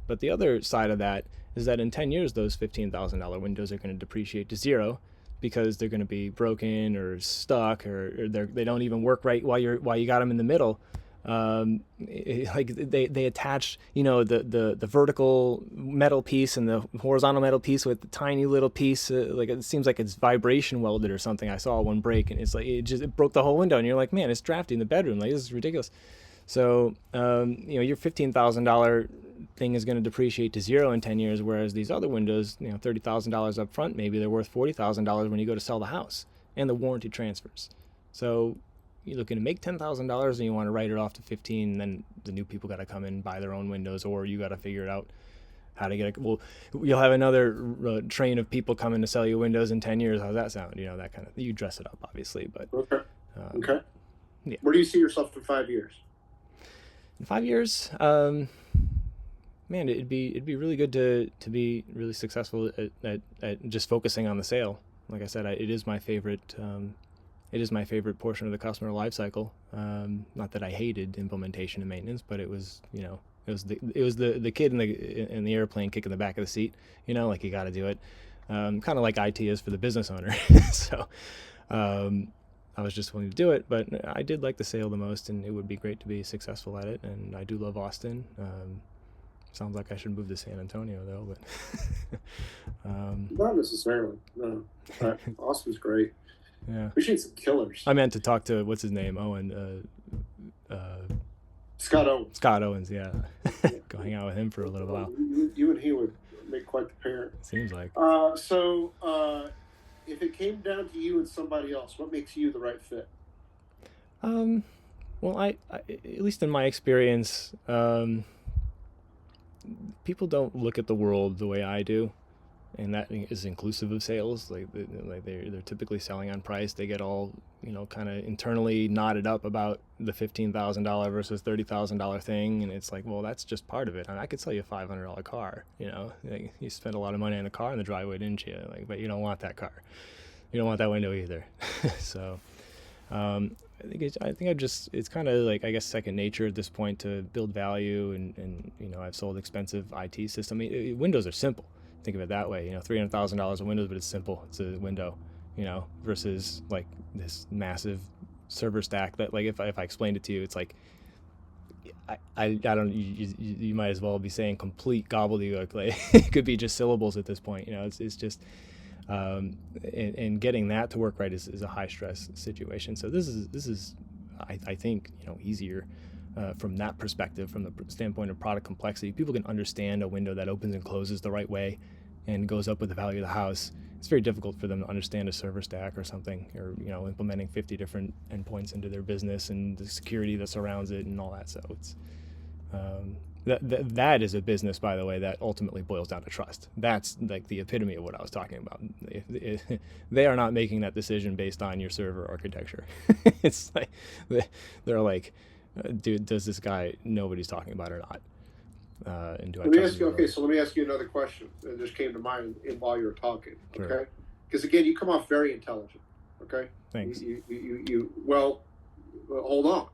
S1: But the other side of that is that in 10 years, those $15,000 windows are going to depreciate to zero because they're going to be broken or stuck, or they don't even work right while you got them in the middle. Like they attach, the vertical metal piece and the horizontal metal piece with the tiny little piece. Like it seems like it's vibration welded or something. I saw one break, and it's like it broke the whole window, and you're like, man, it's drafty in the bedroom. Like this is ridiculous. So your $15,000 thing is going to depreciate to zero in 10 years, whereas these other windows, $30,000 up front, maybe they're worth $40,000 when you go to sell the house, and the warranty transfers. So you're looking to make $10,000 and you want to write it off to 15, then the new people got to come in and buy their own windows, or you got to figure it out how to get it. Well, you'll have another train of people coming to sell you windows in 10 years. How's that sound? That kind of, you dress it up obviously, but
S2: okay. Okay.
S1: Yeah.
S2: Where do you see yourself in 5 years?
S1: In 5 years, man, it'd be really good to be really successful at just focusing on the sale. Like I said, it is my favorite. It is my favorite portion of the customer life cycle. Not that I hated implementation and maintenance, but it was it was the kid in the airplane kicking the back of the seat. Like you got to do it. Kind of like IT is for the business owner. So I was just willing to do it, but I did like the sale the most, and it would be great to be successful at it. And I do love Austin. Sounds like I should move to San Antonio though, but
S2: Not necessarily. No, Austin's great.
S1: Yeah,
S2: We should some killers.
S1: I meant to talk to what's his name, Owen.
S2: Scott Owens.
S1: Scott Owens, yeah. Go hang out with him for a little while.
S2: You and he would make quite the pair.
S1: Seems like.
S2: So if it came down to you and somebody else, what makes you the right fit?
S1: Well, I at least in my experience, people don't look at the world the way I do, and that is inclusive of sales. Like they're typically selling on price. They get all kind of internally knotted up about the $15,000 versus $30,000 thing, and it's like, well, that's just part of it. I could sell you a $500 car. Like, you spent a lot of money on the car in the driveway, didn't you? Like, but you don't want that car. You don't want that window either. So. I think it's kind of like, I guess, second nature at this point to build value, and I've sold expensive IT systems. I mean, windows are simple. Think of it that way. $300,000 of windows, but it's simple. It's a window, versus like this massive server stack that, like, if I explained it to you, it's like I don't, you might as well be saying complete gobbledygook. Like it could be just syllables at this point. It's just. And getting that to work right is a high stress situation. So this is I think easier. from that perspective, from the standpoint of product complexity. People can understand a window that opens and closes the right way and goes up with the value of the house. It's very difficult for them to understand a server stack or something, or implementing 50 different endpoints into their business and the security that surrounds it and all that. So it's that is a business, by the way, that ultimately boils down to trust. That's like the epitome of what I was talking about. They are not making that decision based on your server architecture. It's like they're like, dude, does this guy know what he's talking about or not? And do I
S2: Let me
S1: trust
S2: ask you.
S1: him?
S2: Okay, so let me ask you another question that just came to mind while you were talking.
S1: Sure.
S2: Okay, because again, you come off very intelligent. Okay,
S1: Thanks.
S2: Well, hold on.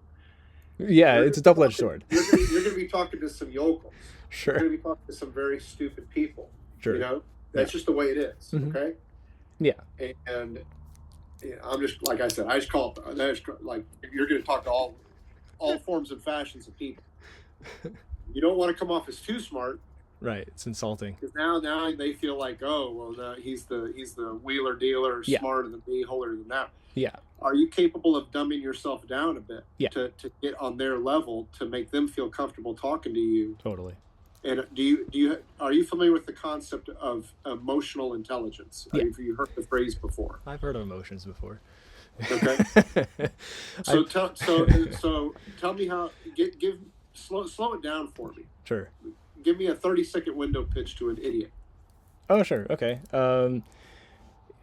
S1: Yeah, it's a double-edged sword.
S2: You're going to be talking to some yokels.
S1: Sure.
S2: You're going to be talking to some very stupid people.
S1: Sure.
S2: That's just the way it is.
S1: Mm-hmm.
S2: Okay.
S1: Yeah.
S2: And I'm just, like I said, I just call it. That's like you're going to talk to all forms and fashions of people. You don't want to come off as too smart.
S1: Right. It's insulting.
S2: Because now they feel like, oh, well, no, he's the wheeler dealer, smarter than me, holier than thou.
S1: Yeah.
S2: Are you capable of dumbing yourself down a bit
S1: to
S2: get on their level to make them feel comfortable talking to you?
S1: Totally.
S2: And are you familiar with the concept of emotional intelligence?
S1: Yeah.
S2: Have you heard the phrase before?
S1: I've heard of emotions before.
S2: Okay. So tell me how. Slow it down for me.
S1: Sure.
S2: Give me a 30-second window pitch to an idiot.
S1: Oh, sure. Okay.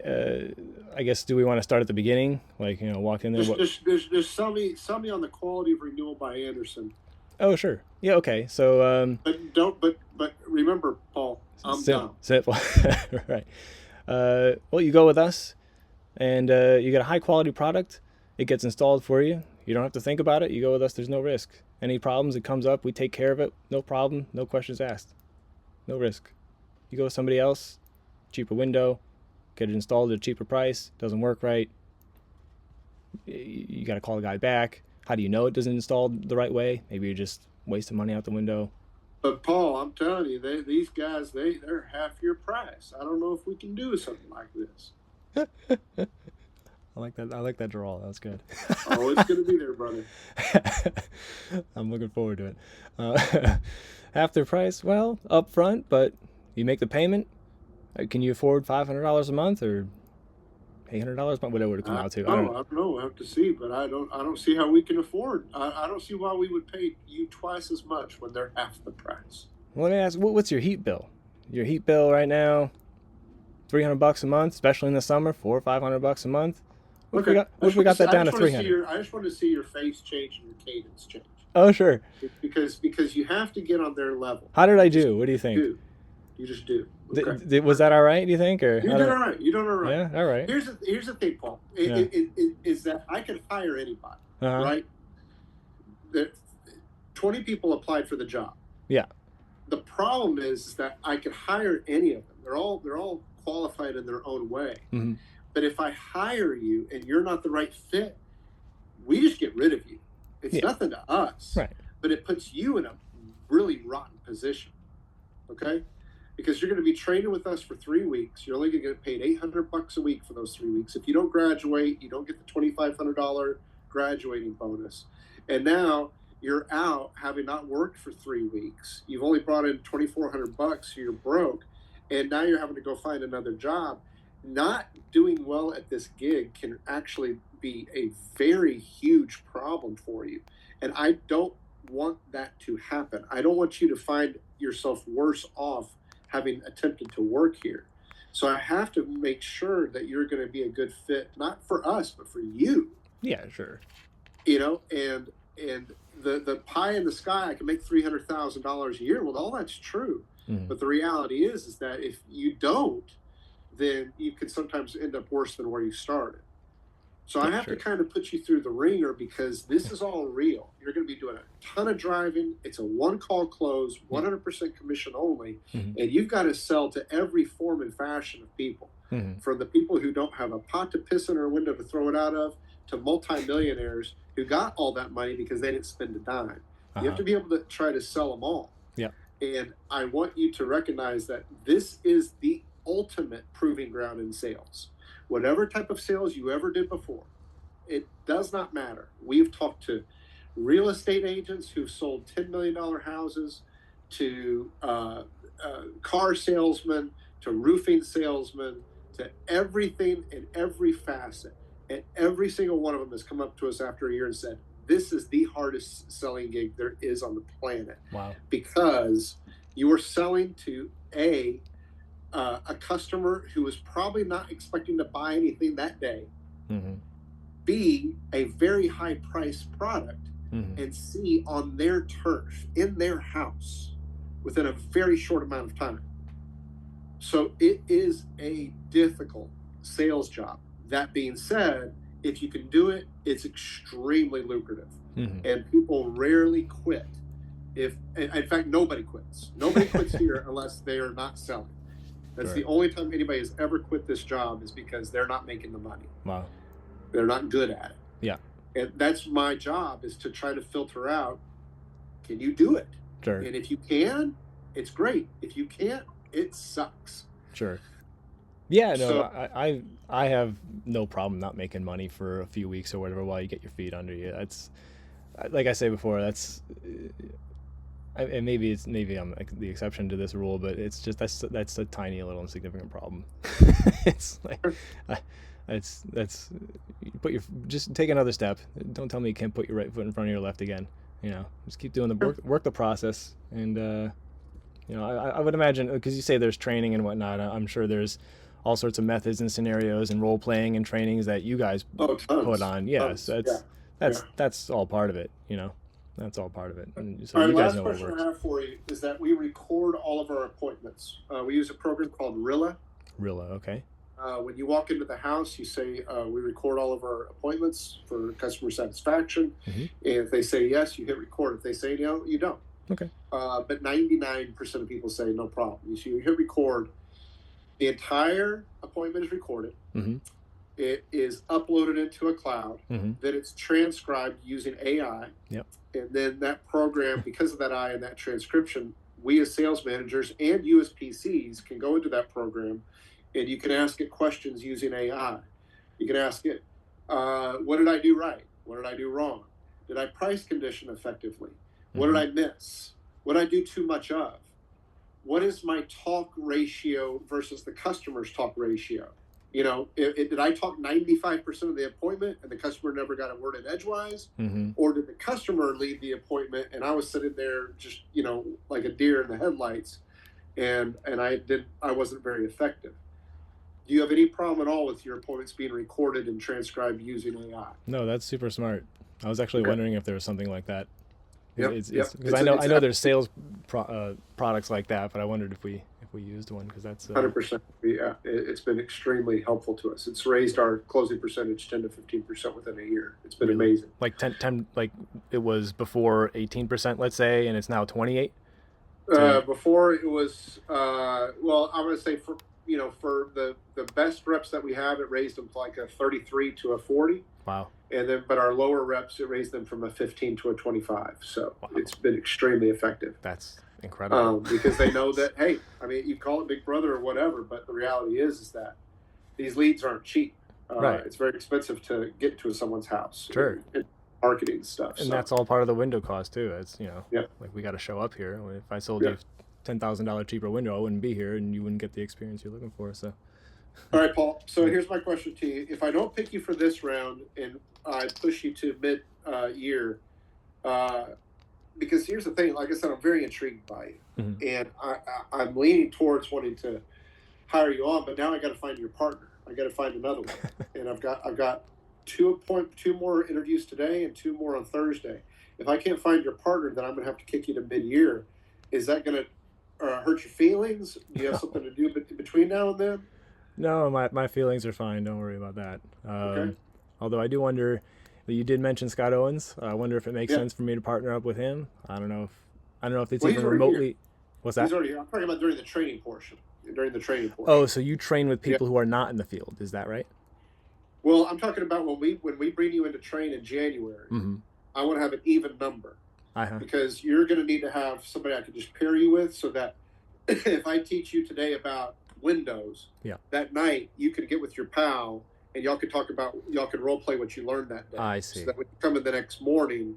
S1: I guess, do we want to start at the beginning? Like, walk in there.
S2: Just sell me on the quality of Renewal by Andersen.
S1: Oh, sure. Yeah. Okay. So.
S2: But remember, Paul, I'm dumb.
S1: Simple. Right. Well, you go with us, and you get a high quality product. It gets installed for you. You don't have to think about it. You go with us. There's no risk. Any problems, it comes up. We take care of it. No problem. No questions asked. No risk. You go with somebody else, cheaper window, get it installed at a cheaper price. Doesn't work right. You got to call the guy back. How do you know it doesn't install the right way? Maybe you're just wasting money out the window.
S2: But Paul, I'm telling you, these guys, they're half your price. I don't know if we can do something like this.
S1: I like that drawl. That was good.
S2: Oh, it's going to be there, brother.
S1: I'm looking forward to it. Half their price, well, up front, but you make the payment. Can you afford $500 a month or $800 a month? Whatever it would come out to.
S2: I don't know. I have to see, but I don't see how we can afford. I don't see why we would pay you twice as much when they're half the price.
S1: Well, let me ask, what's your heat bill? Your heat bill right now, $300 a month, especially in the summer, $400 or $500 a month. What if we got that down to 300?
S2: I just want to see your face change and your cadence change.
S1: Oh, sure.
S2: Because you have to get on their level.
S1: How did I do? What do you think?
S2: You just do. Okay.
S1: Was that all right, do you think? Or
S2: you did all right. You did all right.
S1: Yeah, all right.
S2: Here's the thing, Paul. Is that I could hire anybody, right? 20 people applied for the job.
S1: Yeah.
S2: The problem is that I could hire any of them. They're all qualified in their own way.
S1: Mm-hmm.
S2: But if I hire you and you're not the right fit, we just get rid of you. It's nothing to us.
S1: Right.
S2: But it puts you in a really rotten position. Okay? Because you're going to be training with us for 3 weeks. You're only going to get paid $800 a week for those 3 weeks. If you don't graduate, you don't get the $2,500 graduating bonus. And now you're out having not worked for 3 weeks. You've only brought in $2,400, so you're broke. And now you're having to go find another job. Not doing well at this gig can actually be a very huge problem for you. And I don't want that to happen. I don't want you to find yourself worse off having attempted to work here. So I have to make sure that you're going to be a good fit, not for us, but for you.
S1: Yeah, sure.
S2: And the pie in the sky, I can make $300,000 a year. Well, all that's true. Mm-hmm. But the reality is that if you don't, then you could sometimes end up worse than where you started. So I have to kind of put you through the ringer because this is all real. You're going to be doing a ton of driving. It's a one-call close, 100% commission only. Mm-hmm. And you've got to sell to every form and fashion of people. Mm-hmm. From the people who don't have a pot to piss in or a window to throw it out of to multimillionaires who got all that money because they didn't spend a dime. Uh-huh. You have to be able to try to sell them all.
S1: Yeah.
S2: And I want you to recognize that this is the ultimate proving ground in sales. Whatever type of sales you ever did before, it does not matter. We've talked to real estate agents who've sold $10 million houses to car salesmen to roofing salesmen to everything in every facet. And every single one of them has come up to us after a year and said, this is the hardest selling gig there is on the planet.
S1: Wow.
S2: Because you are selling to a customer who is probably not expecting to buy anything that day,
S1: Mm-hmm.
S2: B, a very high priced product,
S1: Mm-hmm.
S2: and C, on their turf, in their house, within a very short amount of time. So it is a difficult sales job. That being said, if you can do it, it's extremely lucrative.
S1: Mm-hmm.
S2: And people rarely quit. In fact, nobody quits. Nobody quits here unless they are not selling. That's
S1: Right.
S2: the only time anybody has ever quit this job, is because they're not making the money.
S1: Wow.
S2: They're not good at it.
S1: Yeah.
S2: And that's my job, is to try to filter out, can you do it?
S1: Sure.
S2: And if you can, it's great. If you can't, it sucks.
S1: Sure. Yeah, no,
S2: So,
S1: I have no problem not making money for a few weeks or whatever while you get your feet under you. That's, like I say before, that's, and maybe I'm like the exception to this rule, but it's just that's a tiny little insignificant problem. It's like, I, that's you put your just take another step. Don't tell me you can't put your right foot in front of your left again. You know, just keep doing the work the process, and you know, I would imagine, because you say there's training and whatnot. I'm sure there's all sorts of methods and scenarios and role playing and trainings that you guys
S2: oh,
S1: put
S2: tons,
S1: on. Yes,
S2: tons. Yeah, yeah.
S1: that's all part of it. You know, that's all part of it. And so
S2: All right,
S1: you guys
S2: last
S1: know what
S2: question I
S1: works.
S2: have for you is that we record all of our appointments. We use a program called Rilla.
S1: Rilla, okay.
S2: When you walk into the house, you say, we record all of our appointments for customer satisfaction.
S1: Mm-hmm.
S2: And if they say yes, you hit record. If they say no, you don't.
S1: Okay.
S2: But 99% of people say no problem. You hit record. The entire appointment is recorded.
S1: Mm-hmm.
S2: It is uploaded into a cloud.
S1: Mm-hmm.
S2: Then it's transcribed using AI.
S1: Yep.
S2: And then that program, because of that AI and that transcription, we as sales managers and you as PCs can go into that program, and you can ask it questions using AI. You can ask it, what did I do right? What did I do wrong? Did I price condition effectively? What did I miss? What did I do too much of? What is my talk ratio versus the customer's talk ratio? You know, did I talk 95% of the appointment and the customer never got a word in edgewise?
S1: Mm-hmm.
S2: Or did the customer lead the appointment and I was sitting there just, you know, like a deer in the headlights, and I wasn't very effective? Do you have any problem at all with your appointments being recorded and transcribed using AI?
S1: No, that's super smart. I was actually wondering if there was something like that.
S2: Yep,
S1: Because I know there's sales products like that, but I wondered if we used one, because that's
S2: 100%. Yeah, it's been extremely helpful to us. It's raised our closing percentage 10 to 15% within a year. It's been amazing.
S1: Like 10, like it was before 18%, let's say, and it's now 28.
S2: Before it was, well, I'm going to say for the best reps that we have, it raised them to like a 33 to a 40.
S1: Wow.
S2: And then, but our lower reps, it raised them from a 15 to a 25. So It's been extremely effective.
S1: That's incredible.
S2: Because they know that, hey, I mean, you call it Big Brother or whatever, but the reality is that these leads aren't cheap.
S1: Right.
S2: It's very expensive to get to someone's house.
S1: Sure.
S2: And marketing stuff.
S1: And that's all part of the window cost too. It's,
S2: yeah.
S1: like, we got to show up here. If I sold you $10,000 cheaper window, I wouldn't be here, and you wouldn't get the experience you're looking for. So.
S2: All right, Paul. So here's my question to you: if I don't pick you for this round and I push you to mid-year, because here's the thing. Like I said, I'm very intrigued by you, and I'm leaning towards wanting to hire you on. But now I got to find your partner. I got to find another one, and I've got two more interviews today and 2 more on Thursday. If I can't find your partner, then I'm going to have to kick you to mid-year. Is that going to hurt your feelings? Do you have something to do between now and then?
S1: No, my feelings are fine. Don't worry about that.
S2: Okay.
S1: Although I do wonder, you did mention Scott Owens. I wonder if it makes sense for me to partner up with him. I don't know if it's even remotely.
S2: Here.
S1: What's that?
S2: He's already here. I'm talking about during the training portion.
S1: Oh, so you train with people who are not in the field? Is that right?
S2: Well, I'm talking about when we bring you into train in January.
S1: Mm-hmm.
S2: I want to have an even number, because you're going to need to have somebody I can just pair you with, so that if I teach you today about Windows, that night you could get with your pal and y'all could role play what you learned that day.
S1: I see.
S2: So that when you come in the next morning,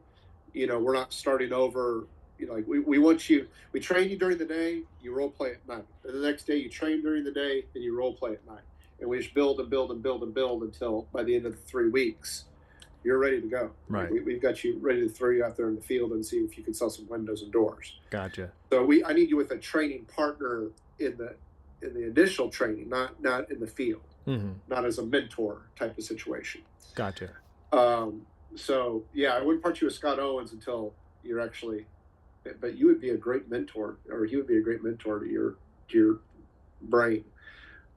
S2: we're not starting over. Like we want you, we train you during the day, you role play at night. And the next day you train during the day and you role play at night. And we just build and build and build and build until by the end of the 3 weeks, you're ready to go.
S1: Right.
S2: We've got you ready to throw you out there in the field and see if you can sell some windows and doors.
S1: Gotcha.
S2: So I need you with a training partner in the initial training, not in the field, not as a mentor type of situation.
S1: Gotcha.
S2: So yeah, I wouldn't part you with Scott Owens until you're actually, but you would be a great mentor, or he would be a great mentor to your brain.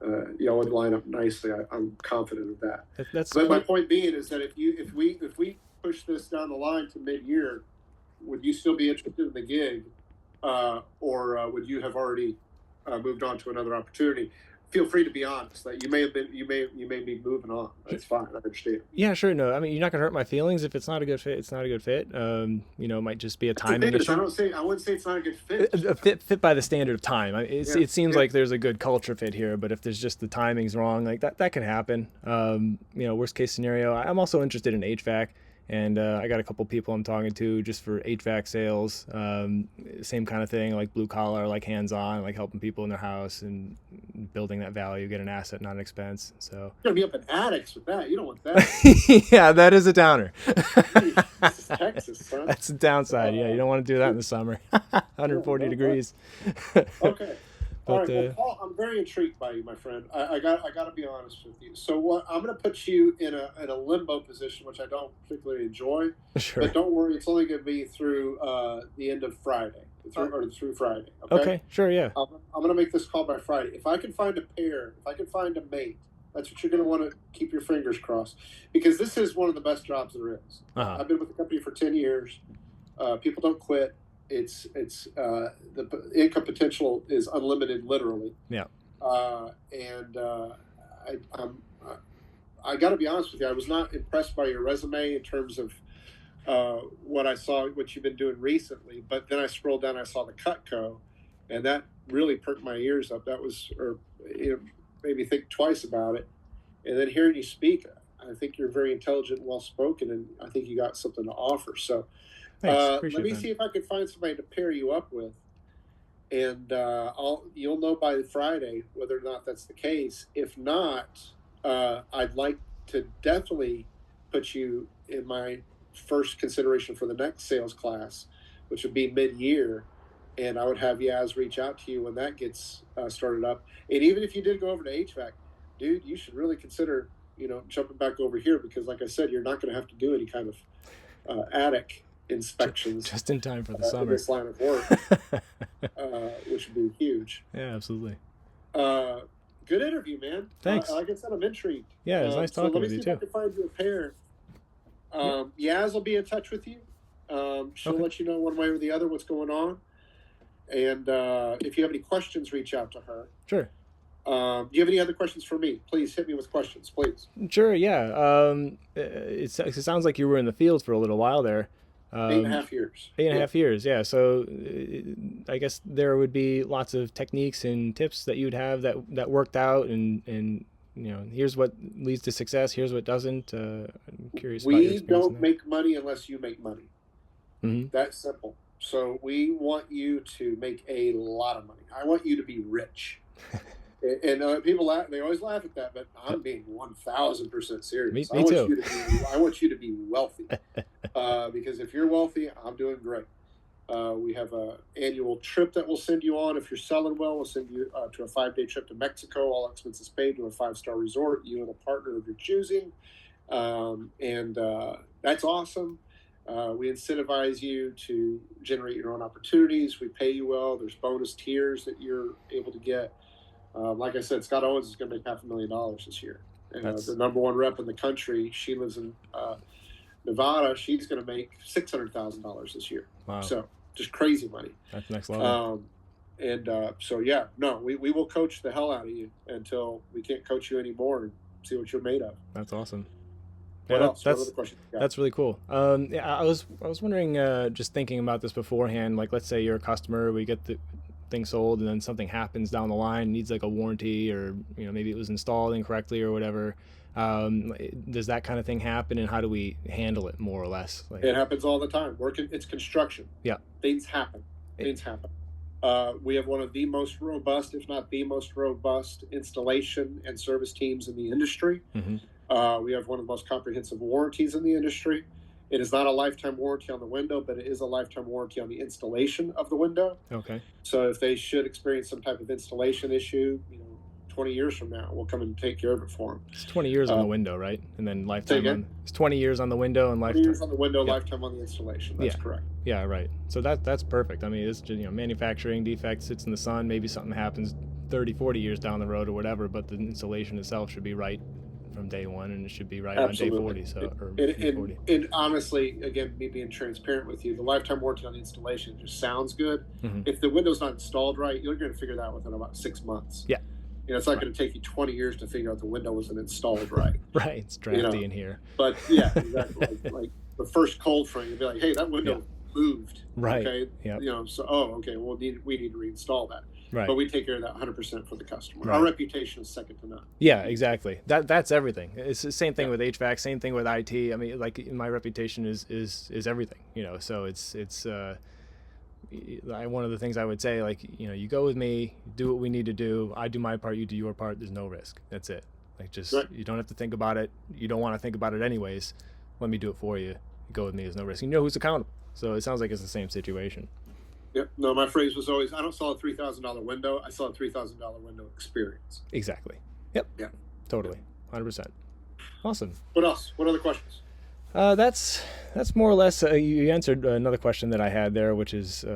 S2: Would line up nicely. I'm confident of that. But my point being is that if we push this down the line to mid-year, would you still be interested in the gig, or would you have already moved on to another opportunity? Feel free to be honest. That you may be moving on. That's fine. I understand.
S1: Yeah, sure. No, I mean, you're not gonna hurt my feelings. If it's not a good fit, it's not a good fit. It might just be a timing issue.
S2: I wouldn't say it's not a good fit.
S1: A fit by the standard of time. It seems like there's a good culture fit here, but if there's just the timing's wrong, like that can happen. Worst case scenario. I'm also interested in HVAC. And I got a couple people I'm talking to just for HVAC sales. Same kind of thing, like blue collar, like hands-on, like helping people in their house and building that value, get an asset, not an expense. So
S2: you're gonna be up in attics with that. You don't want that.
S1: Yeah, that is a downer.
S2: This is Texas, son.
S1: That's a downside. Yeah, you don't want to do that in the summer. 140 degrees.
S2: Okay. All right, well, Paul, I'm very intrigued by you, my friend. I got to be honest with you. So what I'm going to put you in a limbo position, which I don't particularly enjoy.
S1: Sure.
S2: But don't worry, it's only going to be through the end of Friday, through Friday.
S1: Okay. Sure. Yeah.
S2: I'm going to make this call by Friday. If I can find a pair, if I can find a mate, that's what you're going to want to keep your fingers crossed, because this is one of the best jobs there is. I've been with the company for 10 years. People don't quit. It's the income potential is unlimited, literally.
S1: Yeah.
S2: I got to be honest with you. I was not impressed by your resume in terms of what I saw, what you've been doing recently. But then I scrolled down, I saw the Cutco, and that really perked my ears up. That was, made me think twice about it. And then hearing you speak, I think you're very intelligent and well-spoken, and I think you got something to offer. So. Let me see if I can find somebody to pair you up with, and you'll know by Friday whether or not that's the case. If not, I'd like to definitely put you in my first consideration for the next sales class, which would be mid-year, and I would have Yaz reach out to you when that gets started up. And even if you did go over to HVAC, dude, you should really consider jumping back over here, because like I said, you're not going to have to do any kind of attic inspections
S1: just in time for the summer.
S2: In this line of work, which would be huge.
S1: Yeah, absolutely.
S2: Good interview, man.
S1: Thanks.
S2: Like I said, I'm intrigued.
S1: Yeah, it was nice talking with you too.
S2: Let me see if I can find you a pair. Yaz will be in touch with you. She'll let you know one way or the other what's going on. And if you have any questions, reach out to her.
S1: Sure.
S2: Do you have any other questions for me? Please hit me with questions, please.
S1: Sure, yeah. It sounds like you were in the field for a little while there.
S2: 8.5 years.
S1: 8.5 years, yeah. So I guess there would be lots of techniques and tips that you'd have that worked out, and here's what leads to success, here's what doesn't. I'm curious about your experience.
S2: We don't make money unless you make money. Mm-hmm. That's simple. So we want you to make a lot of money. I want you to be rich. And people laugh. They always laugh at that, but I'm being 1,000% serious.
S1: Me too.
S2: I want you to be wealthy, because if you're wealthy, I'm doing great. We have an annual trip that we'll send you on. If you're selling well, we'll send you to a 5-day trip to Mexico, all expenses paid, to a 5-star resort, you and a partner of your choosing, and that's awesome. We incentivize you to generate your own opportunities. We pay you well. There's bonus tiers that you're able to get. Like I said, Scott Owens is going to make $500,000 this year. And the number one rep in the country, she lives in Nevada. She's going to make $600,000 this year.
S1: Wow.
S2: So just crazy money.
S1: That's next level.
S2: We will coach the hell out of you until we can't coach you anymore, and see what you're made of.
S1: That's awesome.
S2: What else? What other questions you got?
S1: That's really cool. I was wondering, just thinking about this beforehand, like let's say you're a customer, we get the thing sold, and then something happens down the line, needs like a warranty, or maybe it was installed incorrectly or whatever. Does that kind of thing happen, and how do we handle it more or less? Like,
S2: It happens all the time. It's construction.
S1: yeah.
S2: Things happen. Things happen. We have one of the most robust, if not the most robust, installation and service teams in the industry. We have one of the most comprehensive warranties in the industry. It is not a lifetime warranty on the window, but it is a lifetime warranty on the installation of the window.
S1: Okay.
S2: So if they should experience some type of installation issue, 20 years from now, we'll come and take care of it for them.
S1: It's 20 years on the window, right? And then lifetime on. It's 20 years on the window and
S2: 20
S1: lifetime.
S2: years on the window,
S1: Yeah.
S2: lifetime on the installation. That's correct.
S1: Yeah, right. So that's perfect. I mean, it's manufacturing defect sits in the sun. Maybe something happens 30, 40 years down the road or whatever, but the installation itself should be right from day one, and it should be right
S2: Absolutely.
S1: on day 40. So, or
S2: and,
S1: 40.
S2: and honestly, again, me being transparent with you, the lifetime warranty on the installation just sounds good. If the window's not installed right, you're going to figure that out within about 6 months.
S1: Yeah.
S2: It's not going to take you 20 years to figure out the window wasn't installed right.
S1: Right. It's drafty in here.
S2: But yeah, exactly. like the first cold frame, you'd be like, hey, that window moved.
S1: Right.
S2: Okay.
S1: Yeah.
S2: So, okay, well, we need to reinstall that.
S1: Right.
S2: But we take care of that 100% for the customer.
S1: Right.
S2: Our reputation is second to none.
S1: Yeah, exactly. That's everything. It's the same thing with HVAC, same thing with IT. I mean, like, my reputation is everything, so it's one of the things I would say, like, you go with me, do what we need to do. I do my part, you do your part. There's no risk. That's it. Like, just,
S2: right.
S1: You don't have to think about it. You don't want to think about it anyways. Let me do it for you. Go with me. There's no risk. You know who's accountable. So it sounds like it's the same situation.
S2: Yep. No, my phrase was always, I don't sell a $3,000 window. I sell a $3,000 window experience.
S1: Exactly. Yep.
S2: Yeah.
S1: Totally. 100%. Awesome.
S2: What else? What other questions?
S1: That's more or less, you answered another question that I had there, which is,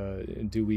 S1: do we